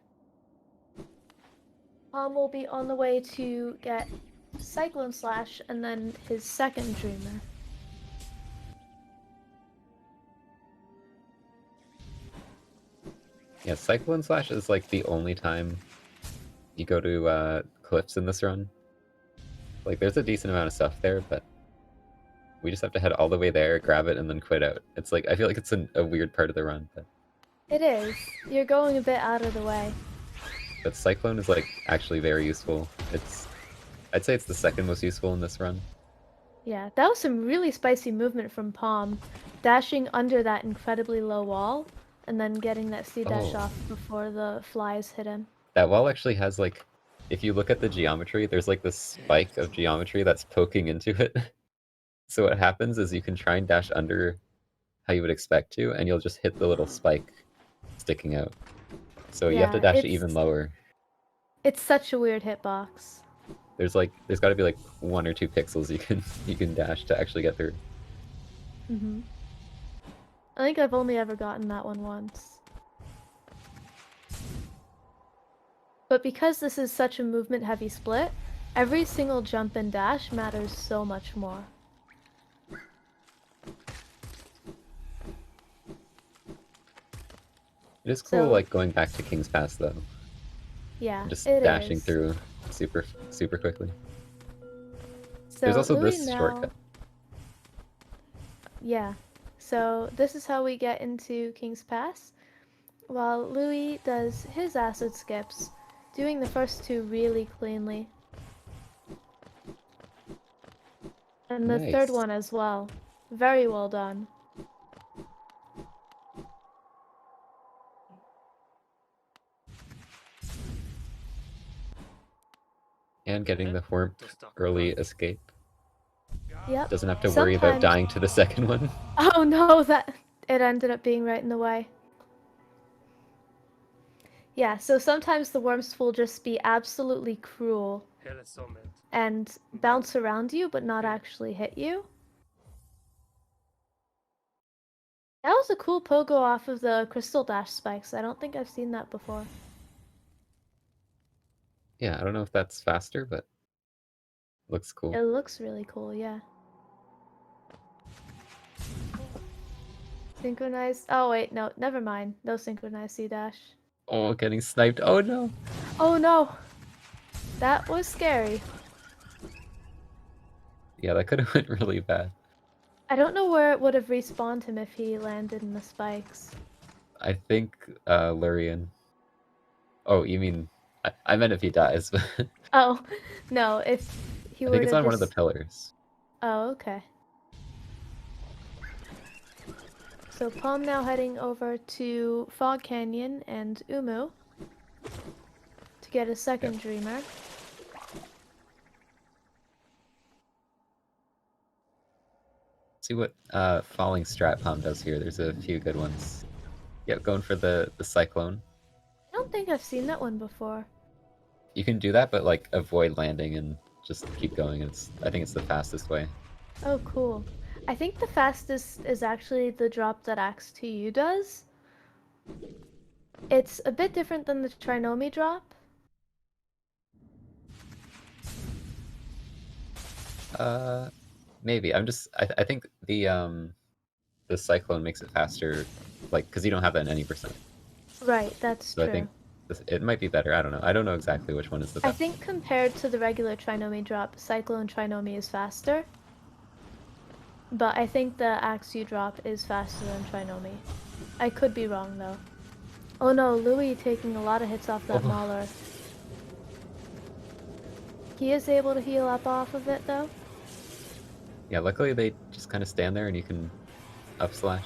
Paum will be on the way to get Cyclone Slash and then his second Dreamer. Yeah, Cyclone Slash is like the only time you go to cliffs in this run. Like, there's a decent amount of stuff there, but we just have to head all the way there, grab it, and then quit out. It's like, I feel like it's a weird part of the run, but... It is. You're going a bit out of the way. But Cyclone is, like, actually very useful. I'd say it's the second most useful in this run. Yeah, that was some really spicy movement from Paum. Dashing under that incredibly low wall, and then getting that C-dash off before the flies hit him. That wall actually has, like, if you look at the geometry, there's, like, this spike of geometry that's poking into it. So what happens is you can try and dash under how you would expect to, and you'll just hit the little spike sticking out. So you have to dash it even lower. It's such a weird hitbox. There's got to be like 1 or 2 pixels you can dash to actually get through. Mm-hmm. I think I've only ever gotten that one once. But because this is such a movement-heavy split, every single jump and dash matters so much more. It is cool, like, going back to King's Pass, though. Yeah, just it dashing is. through super quickly. So There's also Louis this now... shortcut. Yeah. So this is how we get into King's Pass. While Louis does his acid skips, doing the first two really cleanly. And the third Nice. one as well. Very well done. And getting the warmth early escape. Yep. Doesn't have to worry about Sometimes... dying to the second one. Oh no, that it ended up being right in the way. Yeah, so sometimes the worms will just be absolutely cruel and bounce around you but not actually hit you. That was a cool pogo off of the crystal dash spikes. I don't think I've seen that before. Yeah, I don't know if that's faster, but looks cool. It looks really cool, yeah. Synchronized. Oh wait, no, never mind. No synchronized C dash. Oh, getting sniped. Oh no. Oh no! That was scary. Yeah, that could have went really bad. I don't know where it would have respawned him if he landed in the spikes. I think Lurian. Oh, you mean I meant if he dies, but Oh, no, if he I were think it's to on one of the just... pillars. Oh, okay. So Paum now heading over to Fog Canyon and Umu to get a second Yep. dreamer. See what falling strat palm does here. There's a few good ones. Yep, going for the cyclone. I don't think I've seen that one before. You can do that, but like avoid landing and just keep going. I think it's the fastest way. Oh, cool. I think the fastest is actually the drop that Axe 2U does. It's a bit different than the Trinomi drop. Maybe. I think the cyclone makes it faster, like because you don't have that in any percent. Right, that's So I true. think it might be better. I don't know. I don't know exactly which one is the I best. think compared to the regular Trinomi drop, Cyclone Trinomi is faster. But I think the Axe U drop is faster than Trinomi. I could be wrong though. Oh no, Louis taking a lot of hits off that Oh. Mauler. He is able to heal up off of it though. Yeah, luckily they just kind of stand there and you can up slash.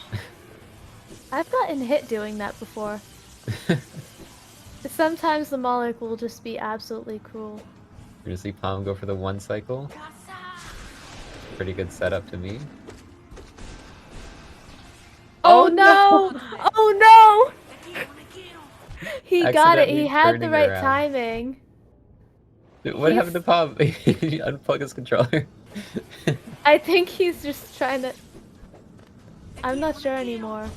I've gotten hit doing that before. Sometimes the Mauler will just be absolutely cruel. We're gonna see Palm go for the one cycle. Pretty good setup to me. Oh no! Oh no! He got it. He Accidentally had the turning right around. timing. Dude, what happened to Palm? He unplugged his controller. I think he's just trying to... I'm not sure anymore.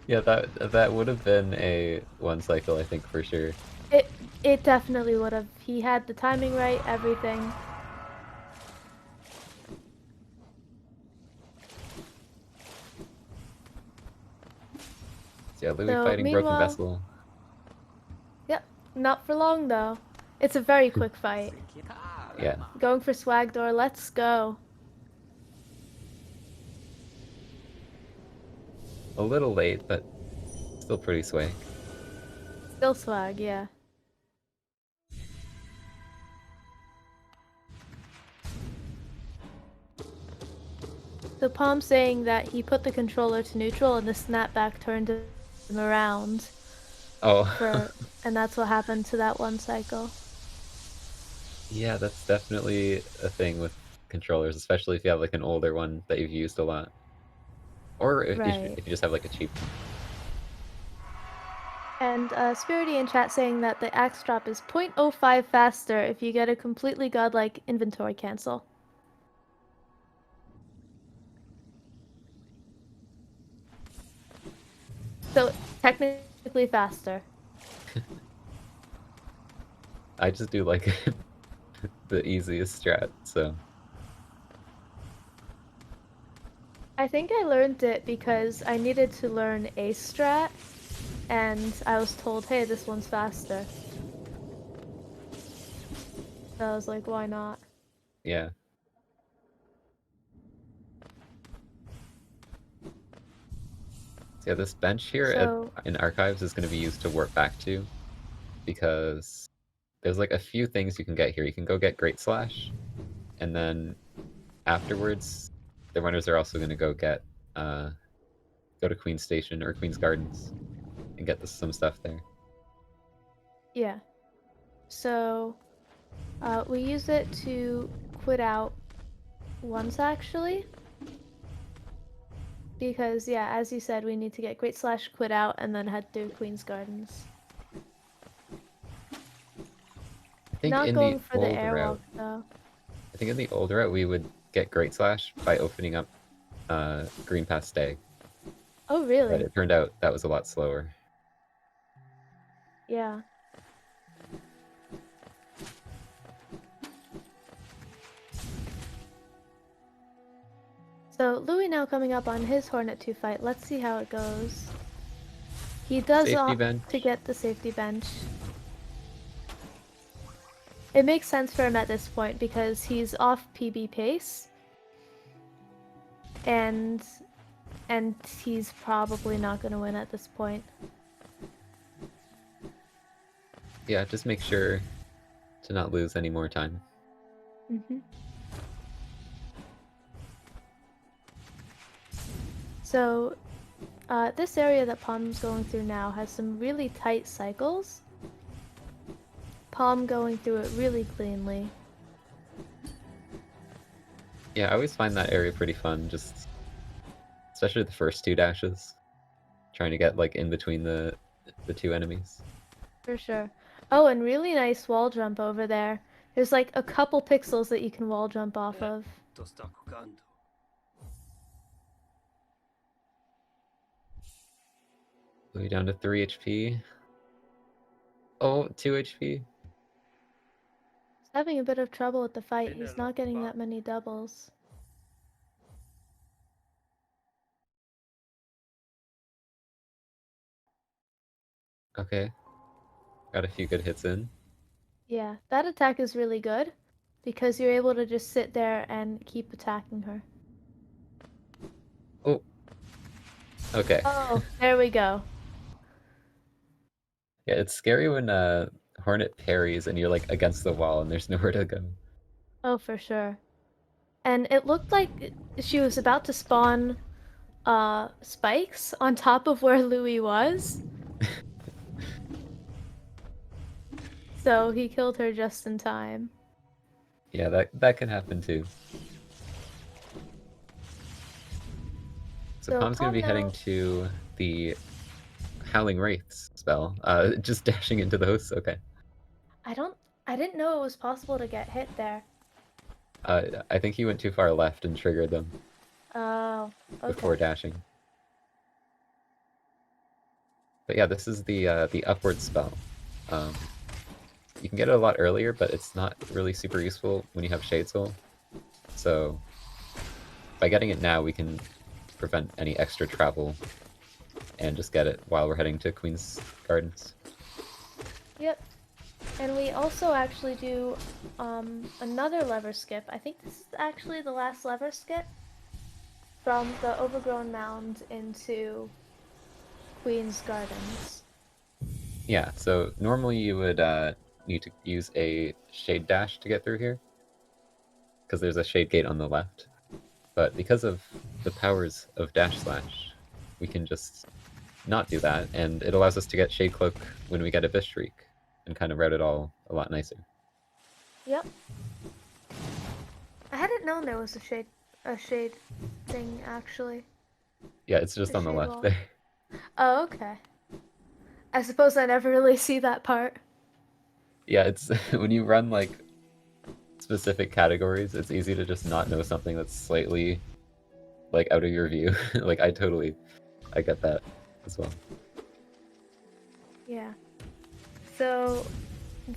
Yeah, that would have been a one cycle, I think, for sure. It definitely would have. He had the timing right, everything. So yeah, Louis So, fighting Broken meanwhile... Vessel. Yep, not for long though. It's a very quick fight. Yeah. Going for swag door, let's go. A little late, but still pretty swag. Still swag, yeah. So Palm saying that he put the controller to neutral and the snapback turned him around. Oh. And that's what happened to that one cycle. Yeah, that's definitely a thing with controllers, especially if you have like an older one that you've used a lot. Or Right. if you just have like a cheap one. And Spirity in chat saying that the axe drop is 0.05 faster if you get a completely godlike inventory cancel. So technically faster. I just do like the easiest strat, so. I think I learned it because I needed to learn a strat, and I was told, hey, this one's faster. So I was like, why not? Yeah. So yeah, this bench here in Archives is going to be used to warp back to, because there's like a few things you can get here. You can go get Great Slash, and then afterwards, the runners are also going to go to Queen's Station or Queen's Gardens and get some stuff there. Yeah. So we use it to quit out once actually. Because yeah, as you said, we need to get Great Slash, quit out, and then head through Queen's Gardens. I think Not in the going for the old airwalk route, though. I think in the old route we would get Great Slash by opening up Green Pass Stag. Oh But really? it turned out that was a lot slower. Yeah. So Louis now coming up on his Hornet 2 fight. Let's see how it goes. He does Safety opt bench. to get the safety bench. It makes sense for him at this point because he's off PB pace. And he's probably not going to win at this point. Yeah, just make sure to not lose any more time. Mm-hmm. So, this area that Paum's going through now has some really tight cycles. Paum going through it really cleanly. Yeah, I always find that area pretty fun, just especially the first two dashes. Trying to get like in between the two enemies. For sure. Oh, and really nice wall jump over there. There's like a couple pixels that you can wall jump off of. Louis down to 3 HP. Oh, 2 HP. He's having a bit of trouble with the fight. He's not getting that many doubles. Okay. Got a few good hits in. Yeah, that attack is really good because you're able to just sit there and keep attacking her. Oh. Okay. Oh, there we go. Yeah, it's scary when Hornet parries and you're like against the wall and there's nowhere to go. Oh, for sure. And it looked like she was about to spawn spikes on top of where Louis was. So he killed her just in time. Yeah, that can happen too. So So Palm's gonna Paum be heading now... to the Howling Wraiths spell. Just dashing into the hosts. Okay. I didn't know it was possible to get hit there. I think he went too far left and triggered them Oh, before okay. dashing. But yeah, this is the upward spell. You can get it a lot earlier, but it's not really super useful when you have Shade Soul. So by getting it now, we can prevent any extra travel and just get it while we're heading to Queen's Gardens. Yep. And we also actually do another lever skip. I think this is actually the last lever skip from the Overgrown Mound into Queen's Gardens. Yeah, so normally you would need to use a Shade Dash to get through here, because there's a Shade Gate on the left. But because of the powers of Dash Slash, we can just not do that, and it allows us to get Shade Cloak when we get a Abyss Shriek, and kind of route it all a lot nicer. Yep. I hadn't known there was a shade thing actually. Yeah, it's just A on the shade left wall. there. Oh, okay. I suppose I never really see that part. Yeah, it's when you run like specific categories, it's easy to just not know something that's slightly like out of your view. Like I get that as well. Yeah. So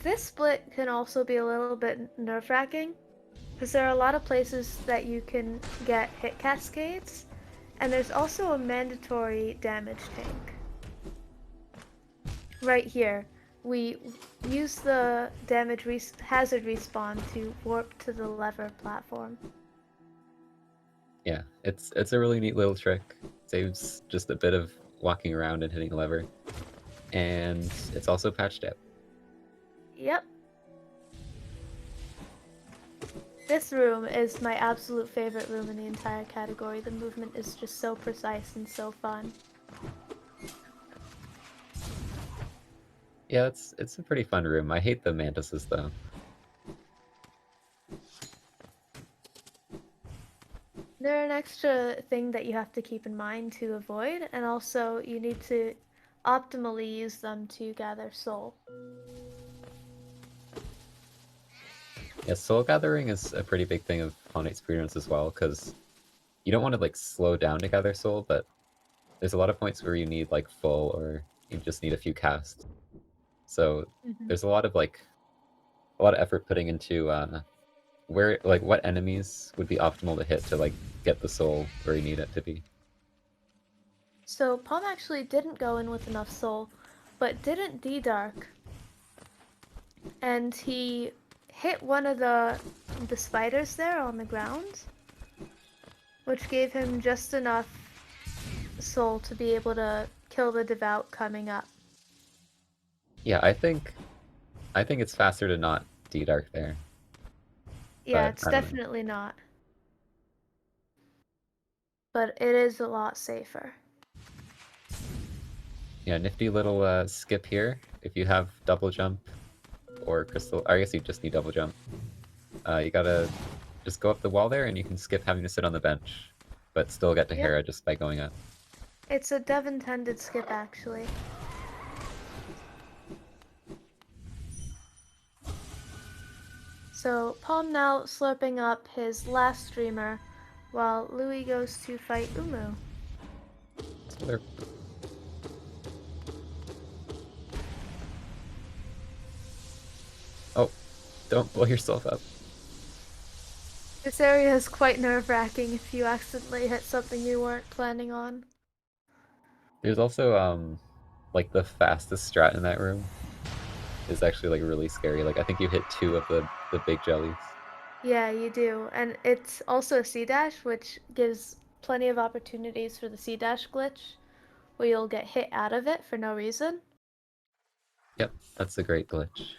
this split can also be a little bit nerve-wracking because there are a lot of places that you can get hit cascades, and there's also a mandatory damage tank. Right here, we use the hazard respawn to warp to the lever platform. Yeah, it's a really neat little trick. Saves just a bit of walking around and hitting a lever. And it's also patched out. Yep. This room is my absolute favorite room in the entire category. The movement is just so precise and so fun. Yeah, it's a pretty fun room. I hate the mantises though. They're an extra thing that you have to keep in mind to avoid, and also you need to optimally use them to gather soul. Yeah, soul gathering is a pretty big thing of Hollow Knight speedruns as well, because you don't want to like slow down to gather soul, but there's a lot of points where you need like full or you just need a few casts. So there's a lot of effort putting into where like what enemies would be optimal to hit to like get the soul where you need it to be. So Paum actually didn't go in with enough soul, but didn't D-Dark. And he hit one of the spiders there on the ground, which gave him just enough soul to be able to kill the devout coming up. Yeah, I think it's faster to not D-Dark there. Yeah, But it's I don't know. definitely not. But it is a lot safer. Yeah, nifty little skip here. If you have double jump or crystal, I guess you just need double jump. You gotta just go up the wall there and you can skip having to sit on the bench, but still get to Yep. Hera just by going up. It's a dev-intended skip, actually. So, Paum now slurping up his last streamer, while Louis goes to fight Umu. Slurp. Oh, don't blow yourself up. This area is quite nerve-wracking if you accidentally hit something you weren't planning on. There's also like the fastest strat in that room is actually like really scary. Like I think you hit 2 of the big jellies. Yeah, you do. And it's also a C-dash, which gives plenty of opportunities for the C-dash glitch, where you'll get hit out of it for no reason. Yep, that's a great glitch.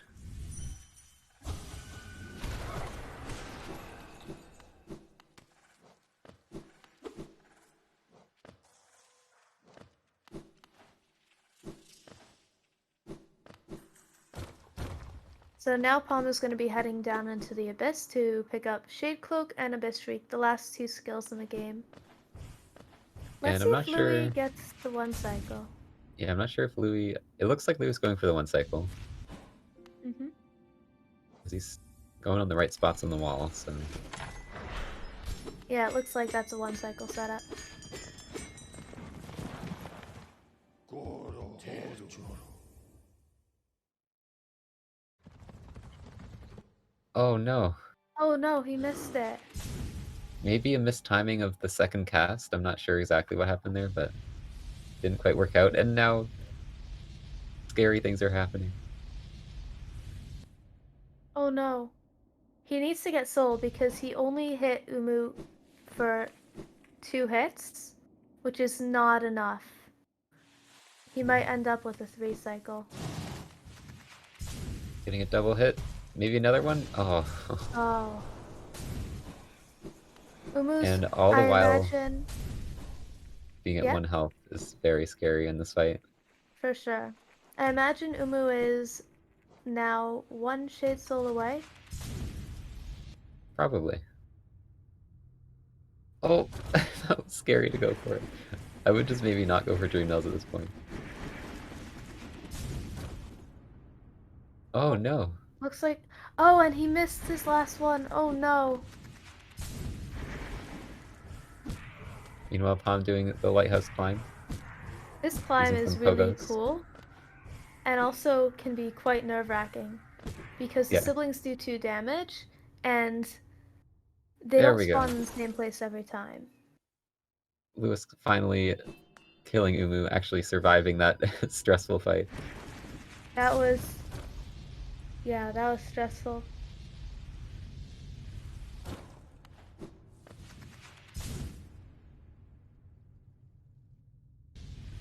So now Paum is going to be heading down into the Abyss to pick up Shade Cloak and Abyss Shriek, the last 2 skills in the game. Let's And see I'm if not Louis sure. gets the 1 cycle. Yeah, I'm not sure if Louis. It looks like Louis is going for the 1 cycle. Mm-hmm. Because he's going on the right spots on the wall, so. Yeah, it looks like that's a 1 cycle setup. Oh no. Oh no, he missed it. Maybe a mistiming of the second cast. I'm not sure exactly what happened there, but didn't quite work out. And now scary things are happening. Oh no. He needs to get soul because he only hit Umu for 2 hits, which is not enough. He might end up with a 3 cycle. Getting a double hit. Maybe another one? Oh. Oh. Umu's, And all the I while imagine, being at yeah, 1 health is very scary in this fight. for sure. I imagine Umu is now 1 Shade Soul away. Probably. Oh, that was scary to go for it. I would just maybe not go for Dream Nails at this point. Oh Oh, no. looks like... Oh, and he missed his last one. Oh no. Meanwhile, Paum doing the lighthouse climb, This climb using some is really pogos. cool, and also can be quite nerve-wracking, because the Yeah, siblings do 2 damage, and they there don't we go. spawn in the same place every time. Lewis finally killing Umu, actually surviving that stressful fight. That was... Yeah, that was stressful.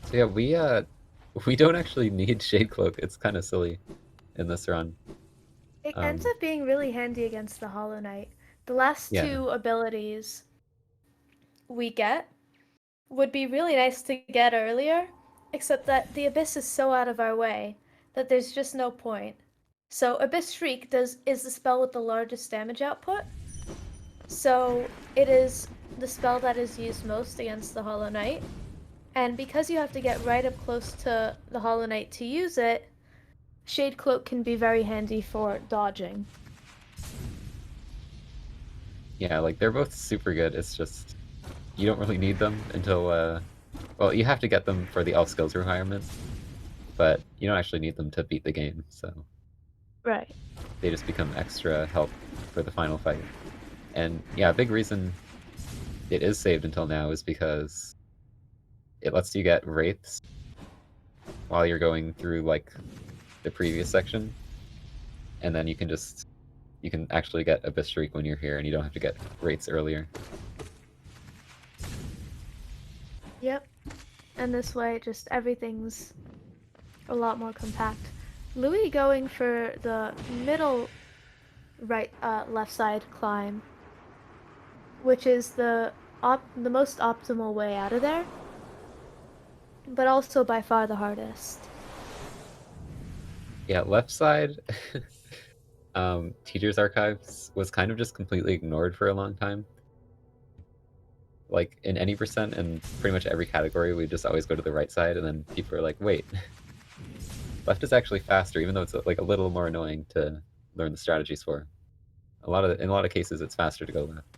So Yeah, we don't actually need Shade Cloak. It's kind of silly in this run. It ends Um, up being really handy against the Hollow Knight. The last yeah, two abilities we get would be really nice to get earlier, except that the Abyss is so out of our way that there's just no point. So Abyss Shriek is the spell with the largest damage output. So it is the spell that is used most against the Hollow Knight. And because you have to get right up close to the Hollow Knight to use it, Shade Cloak can be very handy for dodging. yeah, like they're both super good. It's just you don't really need them until well, you have to get them for the all skills requirement, but you don't actually need them to beat the game. So Right. they just become extra help for the final fight. And yeah, a big reason it is saved until now is because it lets you get wraiths while you're going through like the previous section, and then you can actually get Abyss Shriek when you're here, and you don't have to get wraiths earlier. Yep. And this way, just everything's a lot more compact. Louis going for the middle left side climb, which is the most optimal way out of there, but also by far the hardest. Yeah, left side, Teacher's Archives was kind of just completely ignored for a long time. Like in any percent and pretty much every category, we just always go to the right side, and then people are like, "Wait, left is actually faster," even though it's like a little more annoying to learn the strategies for. In a lot of cases, it's faster to go left.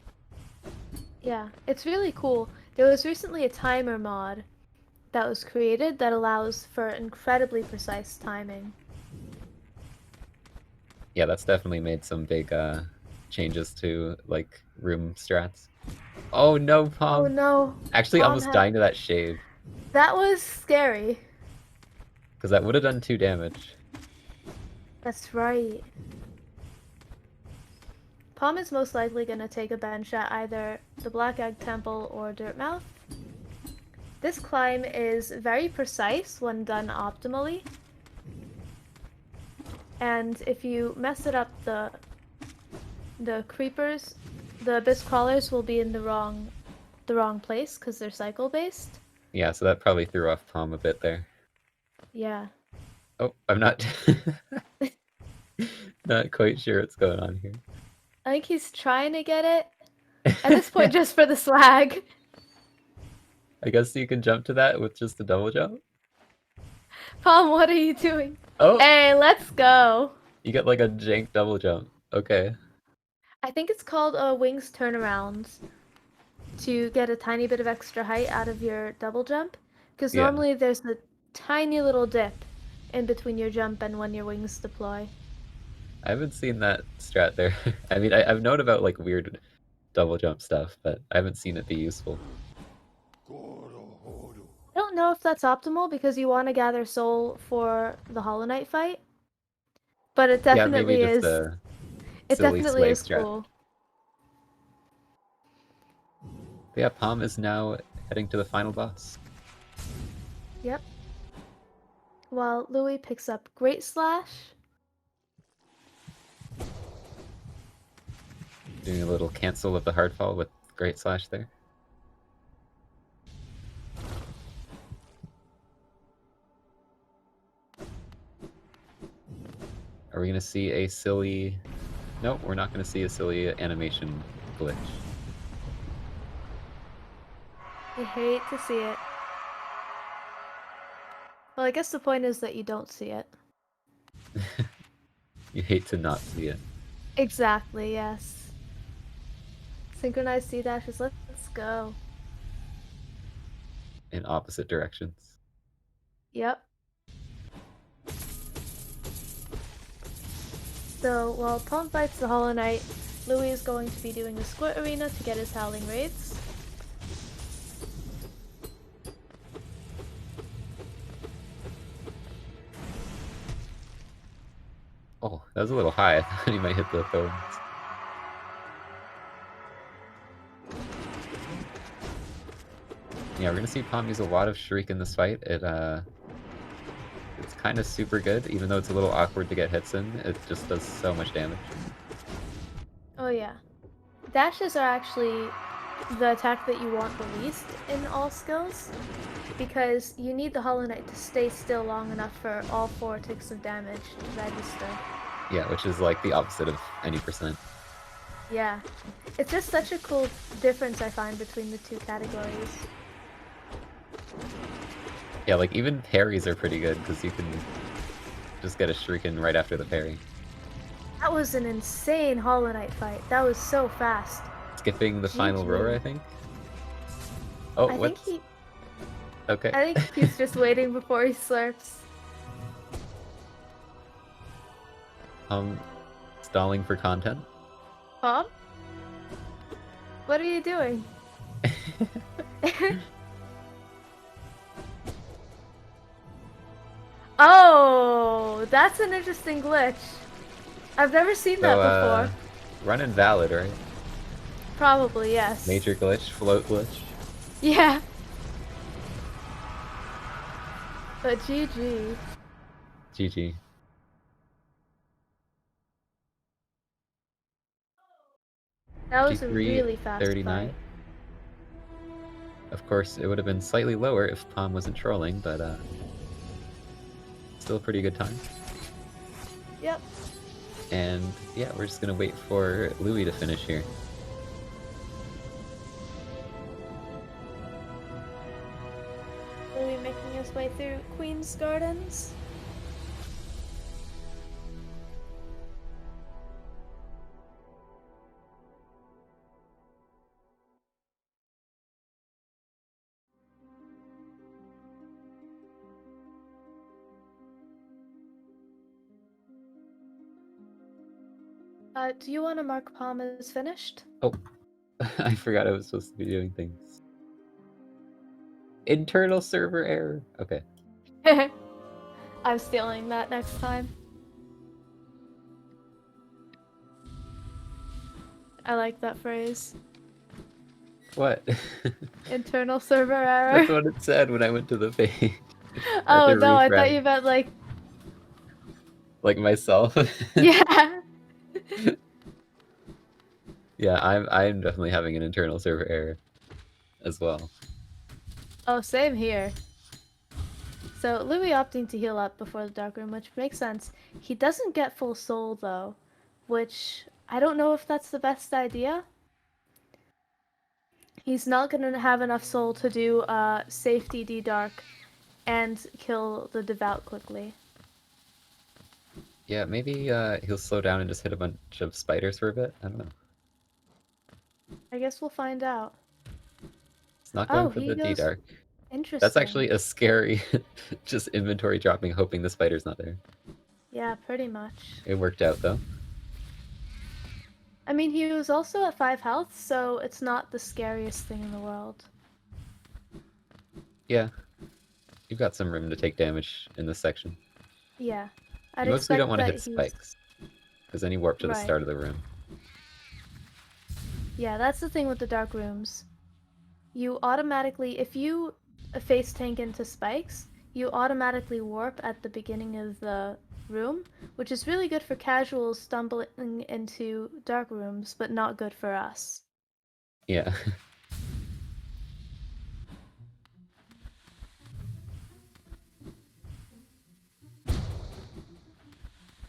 Yeah, it's really cool. There was recently a timer mod that was created that allows for incredibly precise timing. Yeah, that's definitely made some big changes to like room strats. Oh no, Oh Palm! no, Actually, Paum almost had. dying to that shave That was scary. because that would have done 2 damage. That's right. Palm is most likely going to take a bench at either the Black Egg Temple or Dirtmouth. This climb is very precise when done optimally. And if you mess it up, the creepers, the abyss crawlers will be in the wrong place because they're cycle based. Yeah, so that probably threw off Palm a bit there. Yeah. Oh, I'm not not quite sure what's going on here. I think he's trying to get it. At this point, just for the swag. I guess you can jump to that with just a double jump. Palm, what are you doing? Oh, Hey, let's go. you get like a jank double jump. Okay. I think it's called a wings turnaround to get a tiny bit of extra height out of your double jump. Because Yeah. normally there's a tiny little dip in between your jump and when your wings deploy. I haven't seen that strat there. I mean, I've known about like weird double jump stuff, but I haven't seen it be useful. I don't know if that's optimal because you want to gather soul for the Hollow Knight fight, but it Yeah, maybe definitely just is. a It silly definitely sway is strat. cool. But yeah, Palm is now heading to the final boss. Yep. While Louis picks up Great Slash. Doing a little cancel of the hard fall with Great Slash there. Are we gonna see a silly... Nope, we're not gonna see a silly animation glitch. I hate to see it. Well, I guess the point is that you don't see it. You hate to not see it. Exactly, yes. Synchronized C dashes, let's go. In opposite directions. Yep. So, while Paum fights the Hollow Knight, Louis is going to be doing the Squid Arena to get his Howling Wraiths. Oh, that was a little high. I thought he might hit the thorns. Yeah, we're gonna see Paum use a lot of Shriek in this fight. It's kind of super good, even though it's a little awkward to get hits in. It just does so much damage. Oh yeah. Dashes are actually the attack that you want the least in all skills, because you need the Hollow Knight to stay still long enough for all 4 ticks of damage to register. Yeah, which is like the opposite of any percent. Yeah. It's just such a cool difference I find between the two categories. Yeah, like even parries are pretty good because you can just get a Shriek in right after the parry. That was an insane Hollow Knight fight. That was so fast. Skipping the final GG. roar, I think. Oh, I what's... think Okay. I think he's just waiting before he slurps. Stalling for content. Paum? What are you doing? Oh, that's an interesting glitch. I've never seen that before. Run invalid, right? Probably, yes. Major glitch, float glitch. Yeah. But GG. GG. That was a 53, really fast 39. fight. Of course, it would have been slightly lower if Paum wasn't trolling, but still a pretty good time. Yep. And yeah, we're just gonna wait for Louis to finish here. Louis making his way through Queen's Gardens. Do you want to mark Paum as finished? Oh, I forgot I was supposed to be doing things. Internal server error. Okay. I'm stealing that next time. I like that phrase. What? Internal server error. That's what it said when I went to the page. Oh no, I thought you meant like... Like myself? Yeah! Yeah, I'm definitely having an internal server error as well. Oh, same here. So, Louis opting to heal up before the dark room, which makes sense. He doesn't get full soul, though, which I don't know if that's the best idea. He's not gonna have enough soul to do safety D-Dark and kill the Devout quickly. Yeah, maybe he'll slow down and just hit a bunch of spiders for a bit? I don't know. I guess we'll find out. It's not going for he the goes... D-Dark. Interesting. That's actually a scary just inventory dropping, hoping the spider's not there. Yeah, pretty much. It worked out, though. I mean, he was also at 5 health, so it's not the scariest thing in the world. Yeah. You've got some room to take damage in this section. Yeah. You mostly don't want to hit spikes, because then you warp to the Right. start of the room. Yeah, that's the thing with the dark rooms. You automatically, if you face tank into spikes, you automatically warp at the beginning of the room, which is really good for casuals stumbling into dark rooms, but not good for us. Yeah.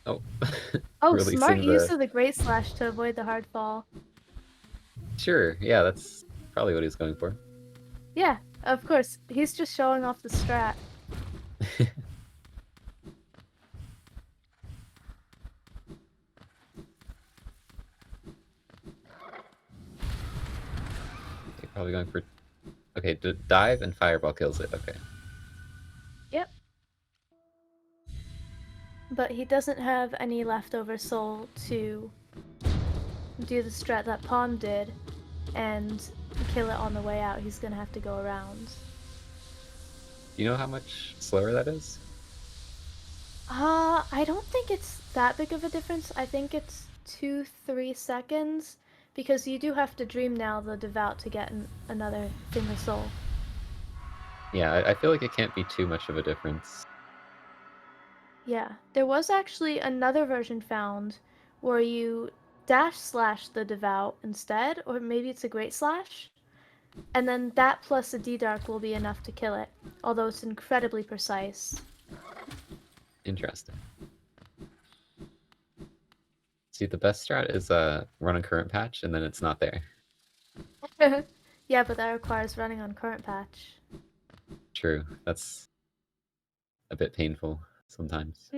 Oh. Oh, Releasing smart use of the Great Slash to avoid the hard fall. Sure, yeah, that's probably what he's going for. Yeah, of course. He's just showing off the strat. You're probably going for... Okay, dive and fireball kills it, okay. Yep. But he doesn't have any leftover soul to do the strat that Paum did and kill it on the way out. He's gonna have to go around. Do you know how much slower that is? I don't think it's that big of a difference. I think it's 2-3 seconds, because you do have to dream now the Devout to get another thing of soul. Yeah, I feel like it can't be too much of a difference. Yeah, there was actually another version found where you dash slash the devout instead, or maybe it's a great slash, and then that plus a D-Dark will be enough to kill it, although it's incredibly precise. Interesting. See, the best strat is run a current patch, and then it's not there. Yeah, but that requires running on current patch. True, that's a bit painful sometimes.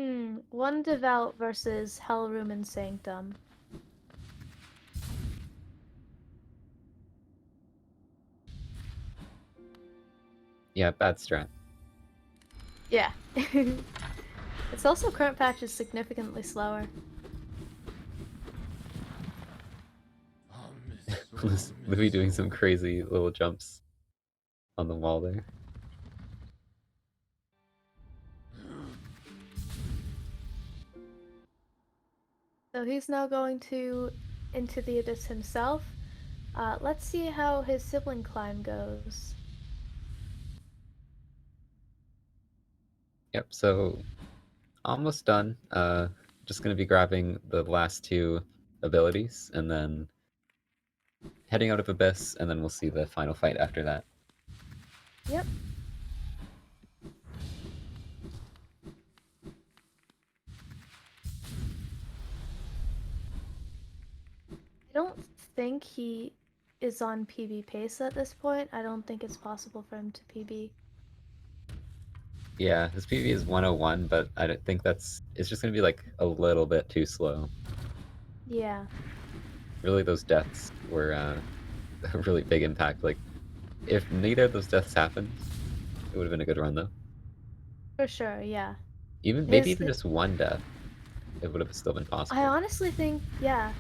One devout versus Hellroom and Sanctum. Yeah, bad strat. Yeah. It's also current patch is significantly slower. Louis doing some crazy little jumps on the wall there. So he's now going to into the abyss himself. Let's see how his sibling climb goes. Yep, so almost done. Just gonna be grabbing the last two abilities and then heading out of Abyss, and then we'll see the final fight after that. Yep. I don't think he is on PB pace at this point. I don't think it's possible for him to PB. Yeah, his PV is 101, but I don't think it's just gonna be like a little bit too slow. Yeah. Really, those deaths were a really big impact. Like, if neither of those deaths happened, it would have been a good run though. For sure, yeah. Even maybe His even just one death, it would have still been I possible. honestly think, yeah,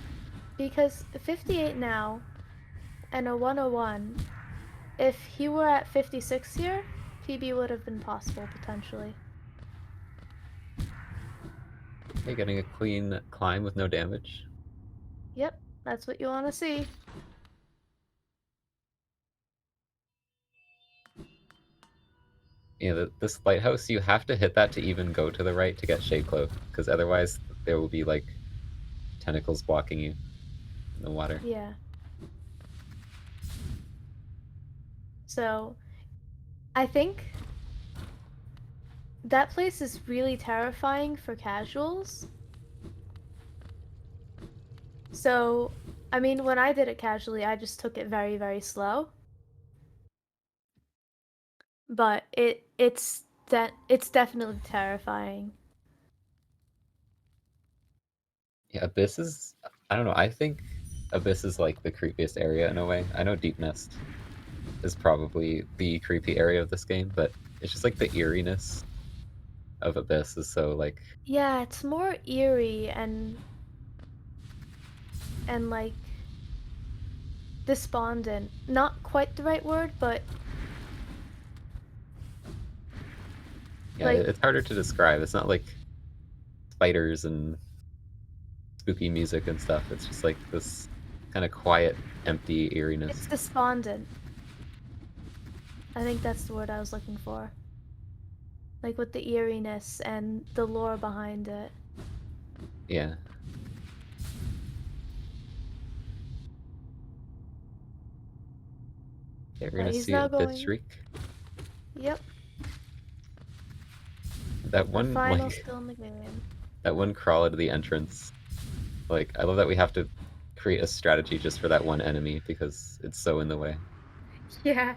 because 58 now and a 101, if he were at 56 here, PB would have been possible potentially. Okay, getting a clean climb with no damage. Yep, that's what you want to see. Yeah, this lighthouse, you have to hit that to even go to the right to get Shade Cloak, because otherwise there will be like tentacles blocking you in the water. Yeah. So, I think that place is really terrifying for casuals. So, I mean, when I did it casually, I just took it very, very slow. But it's definitely terrifying. Yeah, Abyss is, I don't know, I think Abyss is like the creepiest area in a way. I know Deep Nest is probably the creepy area of this game, but it's just like the eeriness of Abyss is so like, Yeah, it's more eerie and like despondent. Not quite the right word, but yeah, like it's harder to describe. It's not like spiders and spooky music and stuff. It's just like this kind of quiet, empty it's eeriness. despondent. I think that's the word I was looking for. Like with the eeriness and the lore behind it. Yeah. Okay, we're gonna He's see a now Abyss going. Shriek. Yep, That the one, final like, skill in the game. that one crawl out of the entrance. Like, I love that we have to create a strategy just for that one enemy because it's so in the way. Yeah.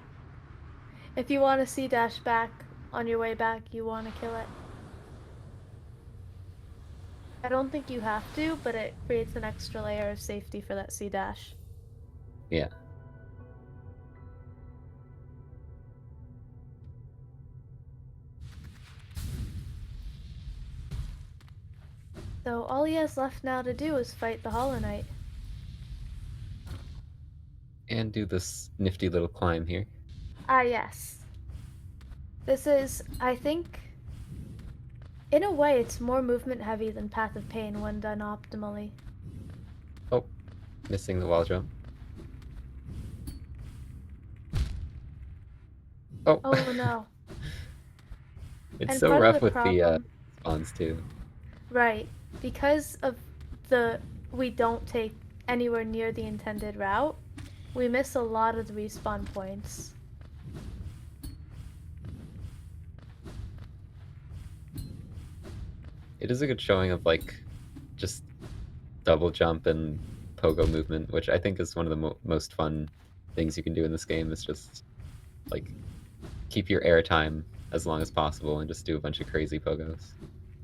If you want to see dash back on your way back, you want to kill it. I don't think you have to, but it creates an extra layer of safety for that C dash. Yeah. So all he has left now to do is fight the Hollow Knight. And do this nifty little climb here. Ah, yes. This is, I think, in a way, it's more movement heavy than Path of Pain when done optimally. Oh, missing the wall jump. Oh, Oh no. it's And so part of rough the with the problem, spawns too. right, because of the we don't take anywhere near the intended route, we miss a lot of the respawn points. It is a good showing of like just double jump and pogo movement, which I think is one of the most fun things you can do in this game. Is just like keep your air time as long as possible and just do a bunch of crazy pogos.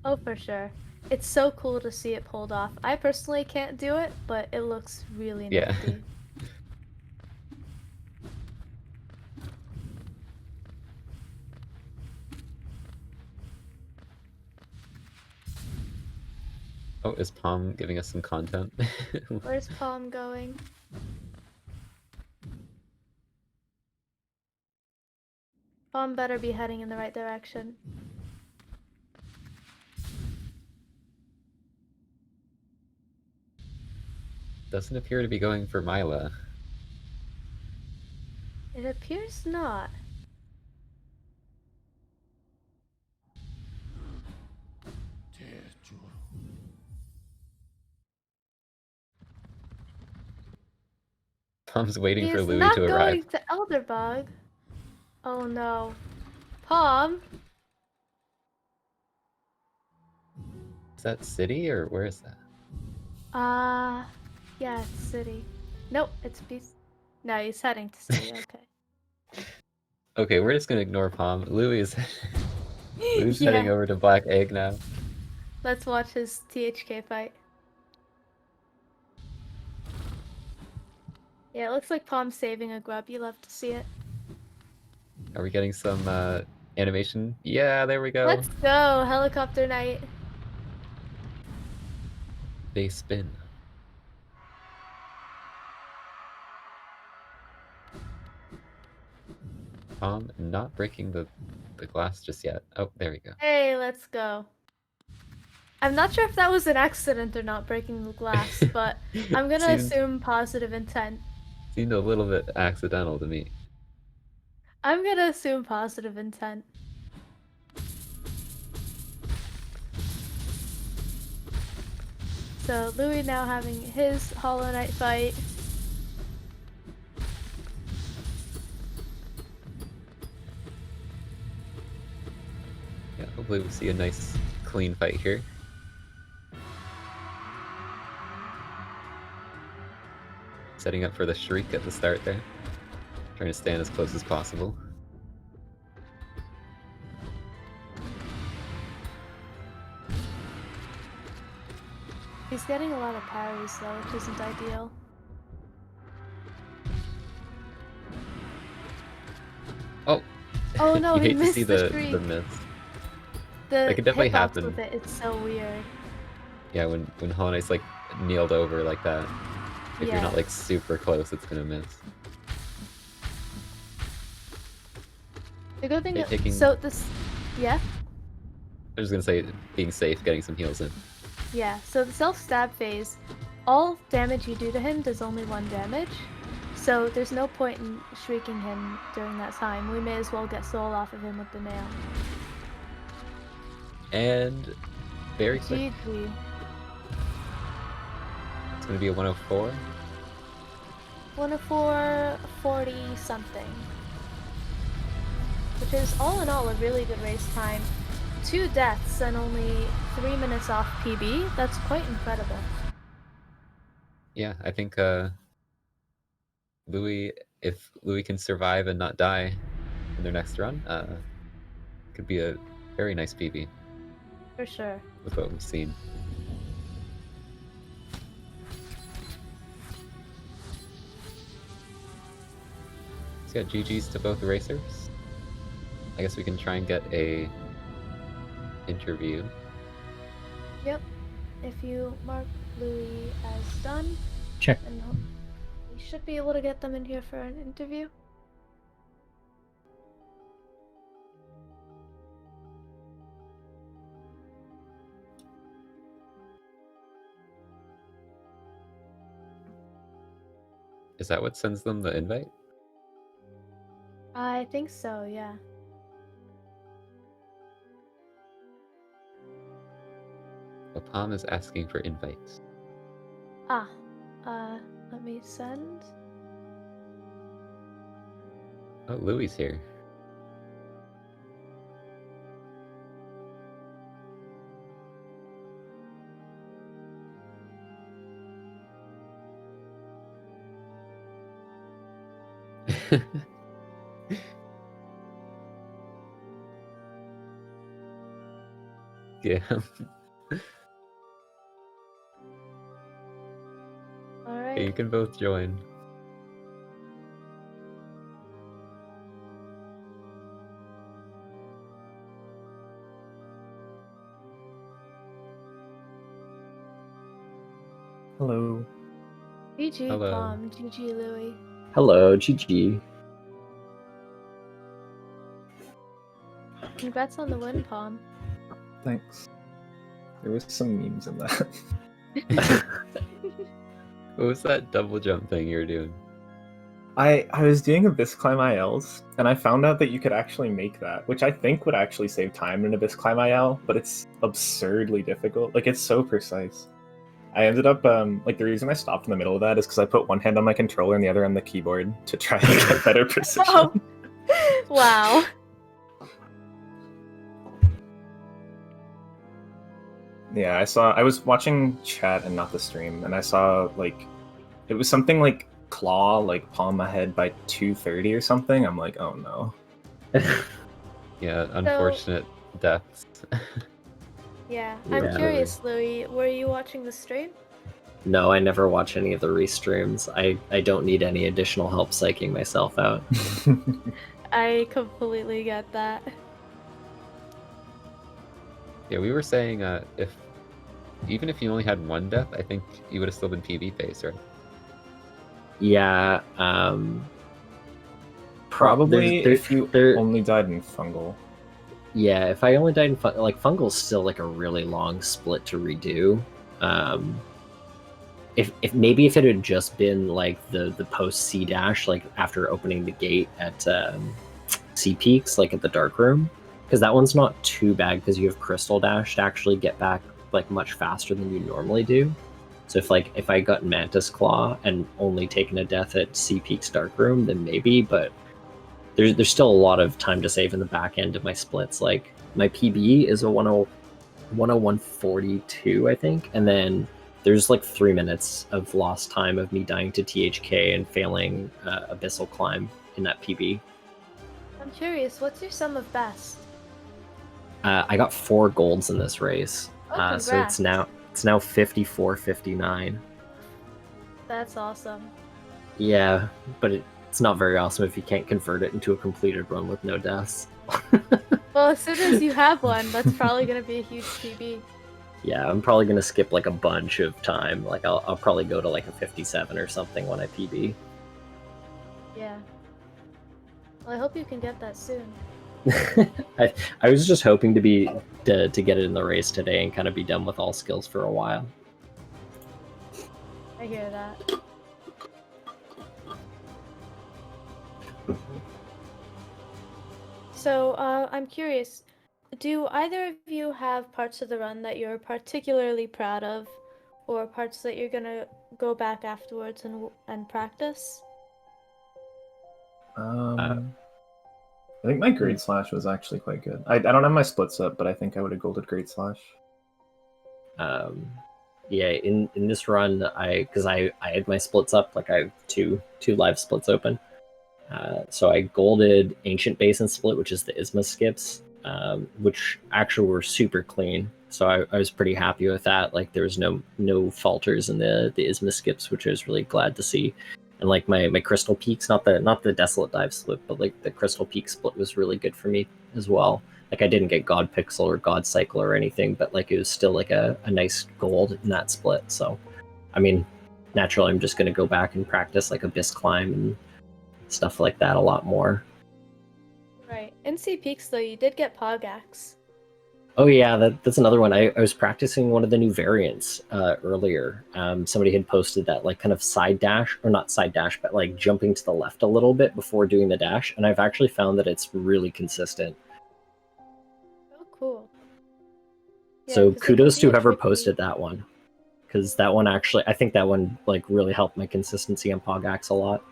Oh, for sure. It's so cool to see it pulled off. I personally can't do it, but it looks really Yeah. nifty. Oh, is Palm giving us some content? Where's Palm going? Palm better be heading in the right direction. Doesn't appear to be going for Mila. It appears not. Palm's waiting He for is Louis to not arrive. going to Elderbug. Oh no. Palm? Is that city or where is that? Yeah, it's city. Nope, it's beast. No, he's heading to city, okay. Okay, we're just gonna ignore Palm. Louis is Louis is heading Yeah, over to Black Egg now. let's watch his THK fight. Yeah, it looks like Palm's saving a grub. You love to see it. Are we getting some animation? Yeah, there we go. Let's go, helicopter night. They spin. Palm not breaking the glass just yet. Oh, there we go. Hey, let's go. I'm not sure if that was an accident or not breaking the glass, but I'm gonna seemed assume positive intent. seemed a little bit accidental to me. I'm gonna assume positive intent. So Louis now having his Hollow Knight fight. Yeah, hopefully we'll see a nice clean fight here. Setting up for the shriek at the start there. Trying to stand as close as possible. He's getting a lot of parries though, which isn't ideal. Oh! Oh no, You he hate to see missed the the shriek. miss. That The could definitely hitbox with happen. it, it's so weird. Yeah, when Hollow Knight's like kneeled over like that. If you're Yeah. not like super close, it's gonna miss. The good thing Okay, taking so this yeah? I was gonna say being safe, getting some heals in. Yeah, so the self-stab phase, all damage you do to him does only 1 damage. So there's no point in shrieking him during that time. We may as well get soul off of him with the nail. And very quick. GG. It's gonna be a 104. 104, 40 something. Which is all in all a really good race time. 2 deaths and only 3 minutes off PB. That's quite incredible. Yeah, I think Louis, if Louis can survive and not die in their next run, could be a very nice PB For sure. with what we've seen. So yeah, GG's to both racers. I guess we can try and get a interview. Yep. If you mark Louis as done, Check. and we should be able to get them in here for an interview. Is that what sends them the invite? I think so, yeah. Well, Paum is asking for invites. Ah, let me send. Oh, Louie's here. Yeah. Alright. Okay, you can both join. Hello. GG Hello. Paum, GG Louis. Hello, GG. Congrats on the win, Paum. Thanks. There was some memes in that. What was that double jump thing you were doing? I was doing Abyss Climb ILs, and I found out that you could actually make that, which I think would actually save time in Abyss Climb IL, but it's absurdly difficult. Like, it's so precise. I ended up, like, the reason I stopped in the middle of that is because I put one hand on my controller and the other on the keyboard to try to get better precision. Oh. Wow. Yeah, I was watching chat and not the stream, and I saw, like, it was something like claw, like palm ahead by 230 or something. I'm like, oh no. Yeah, unfortunate deaths. Yeah, I'm Yeah. curious, Louis. Were you watching the stream? No, I never watch any of the restreams. I don't need any additional help psyching myself out. I completely get that. Yeah, we were saying even if you only had one death, I think you would have still been PB phase, right? Yeah, Probably there's- if you there- only died in fungal. Yeah, if I only died in fungal's still like a really long split to redo. If maybe if it had just been like the post C dash, like after opening the gate at C peaks, like at the dark room, because that one's not too bad because you have crystal dash to actually get back like much faster than you normally do. So if I got Mantis Claw and only taken a death at C peaks dark room, then maybe, but there's still a lot of time to save in the back end of my splits. Like my PB is a 101.42, I think, and then there's like 3 minutes of lost time of me dying to THK and failing Abyssal Climb in that PB. I'm curious, what's your sum of best? I got 4 golds in this race, Oh, so it's now 54-59. That's awesome. Yeah, but it's not very awesome if you can't convert it into a completed run with no deaths. Well, as soon as you have one, that's probably gonna be a huge PB. Yeah, I'm probably gonna skip like a bunch of time. Like I'll probably go to like a 57 or something when I PB. Yeah. Well, I hope you can get that soon. I was just hoping to get it in the race today and kind of be done with all skills for a while. I hear that. So, I'm curious, do either of you have parts of the run that you're particularly proud of, or parts that you're gonna go back afterwards and practice? I think my Great Slash was actually quite good. I don't have my splits up, but I think I would have golded Great Slash. Yeah, in this run, because I had my splits up, like I have two live splits open. So I golded Ancient Basin split, which is the Isma skips, which actually were super clean. So I was pretty happy with that. Like there was no falters in the Isma skips, which I was really glad to see. And like my Crystal Peaks, not the Desolate Dive split, but like the Crystal Peak split was really good for me as well. Like I didn't get God Pixel or God Cycle or anything, but like it was still like a nice gold in that split. So, I mean, naturally I'm just gonna go back and practice like Abyss Climb and stuff like that a lot more. Right. In C Peaks, though, you did get Pogax. Oh yeah, that's another one. I was practicing one of the new variants earlier. Somebody had posted that like kind of side dash, or not side dash, but like jumping to the left a little bit before doing the dash, and I've actually found that it's really consistent. Oh, cool. Yeah, So 'cause it can kudos be to a whoever tricky- posted that one, because that one actually, I think that one like really helped my consistency on Pogax a lot.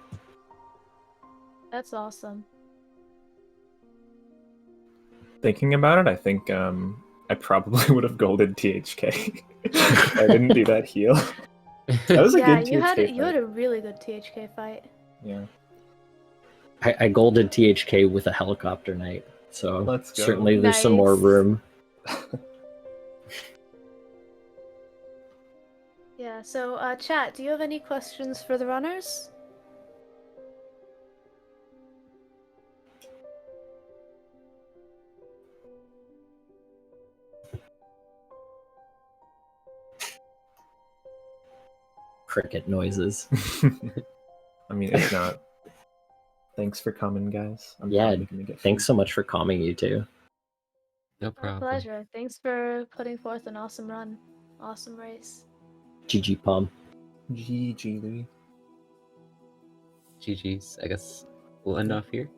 That's awesome. Thinking about it, I think I probably would have golded THK. I didn't do that heal. That was a Yeah, good you had THK a really good THK fight. Yeah. I golded THK with a helicopter knight, so Let's go. certainly there's some more Nice. room. Yeah, so chat, do you have any questions for the runners? Cricket noises. I mean, it's not. Thanks for coming, guys. I'm Yeah, probably gonna get thanks food. so much for calming you too. No My problem. pleasure. Thanks for putting forth an awesome run. Awesome race. GG Paum. GG, Louis. GG's. I guess we'll end off here.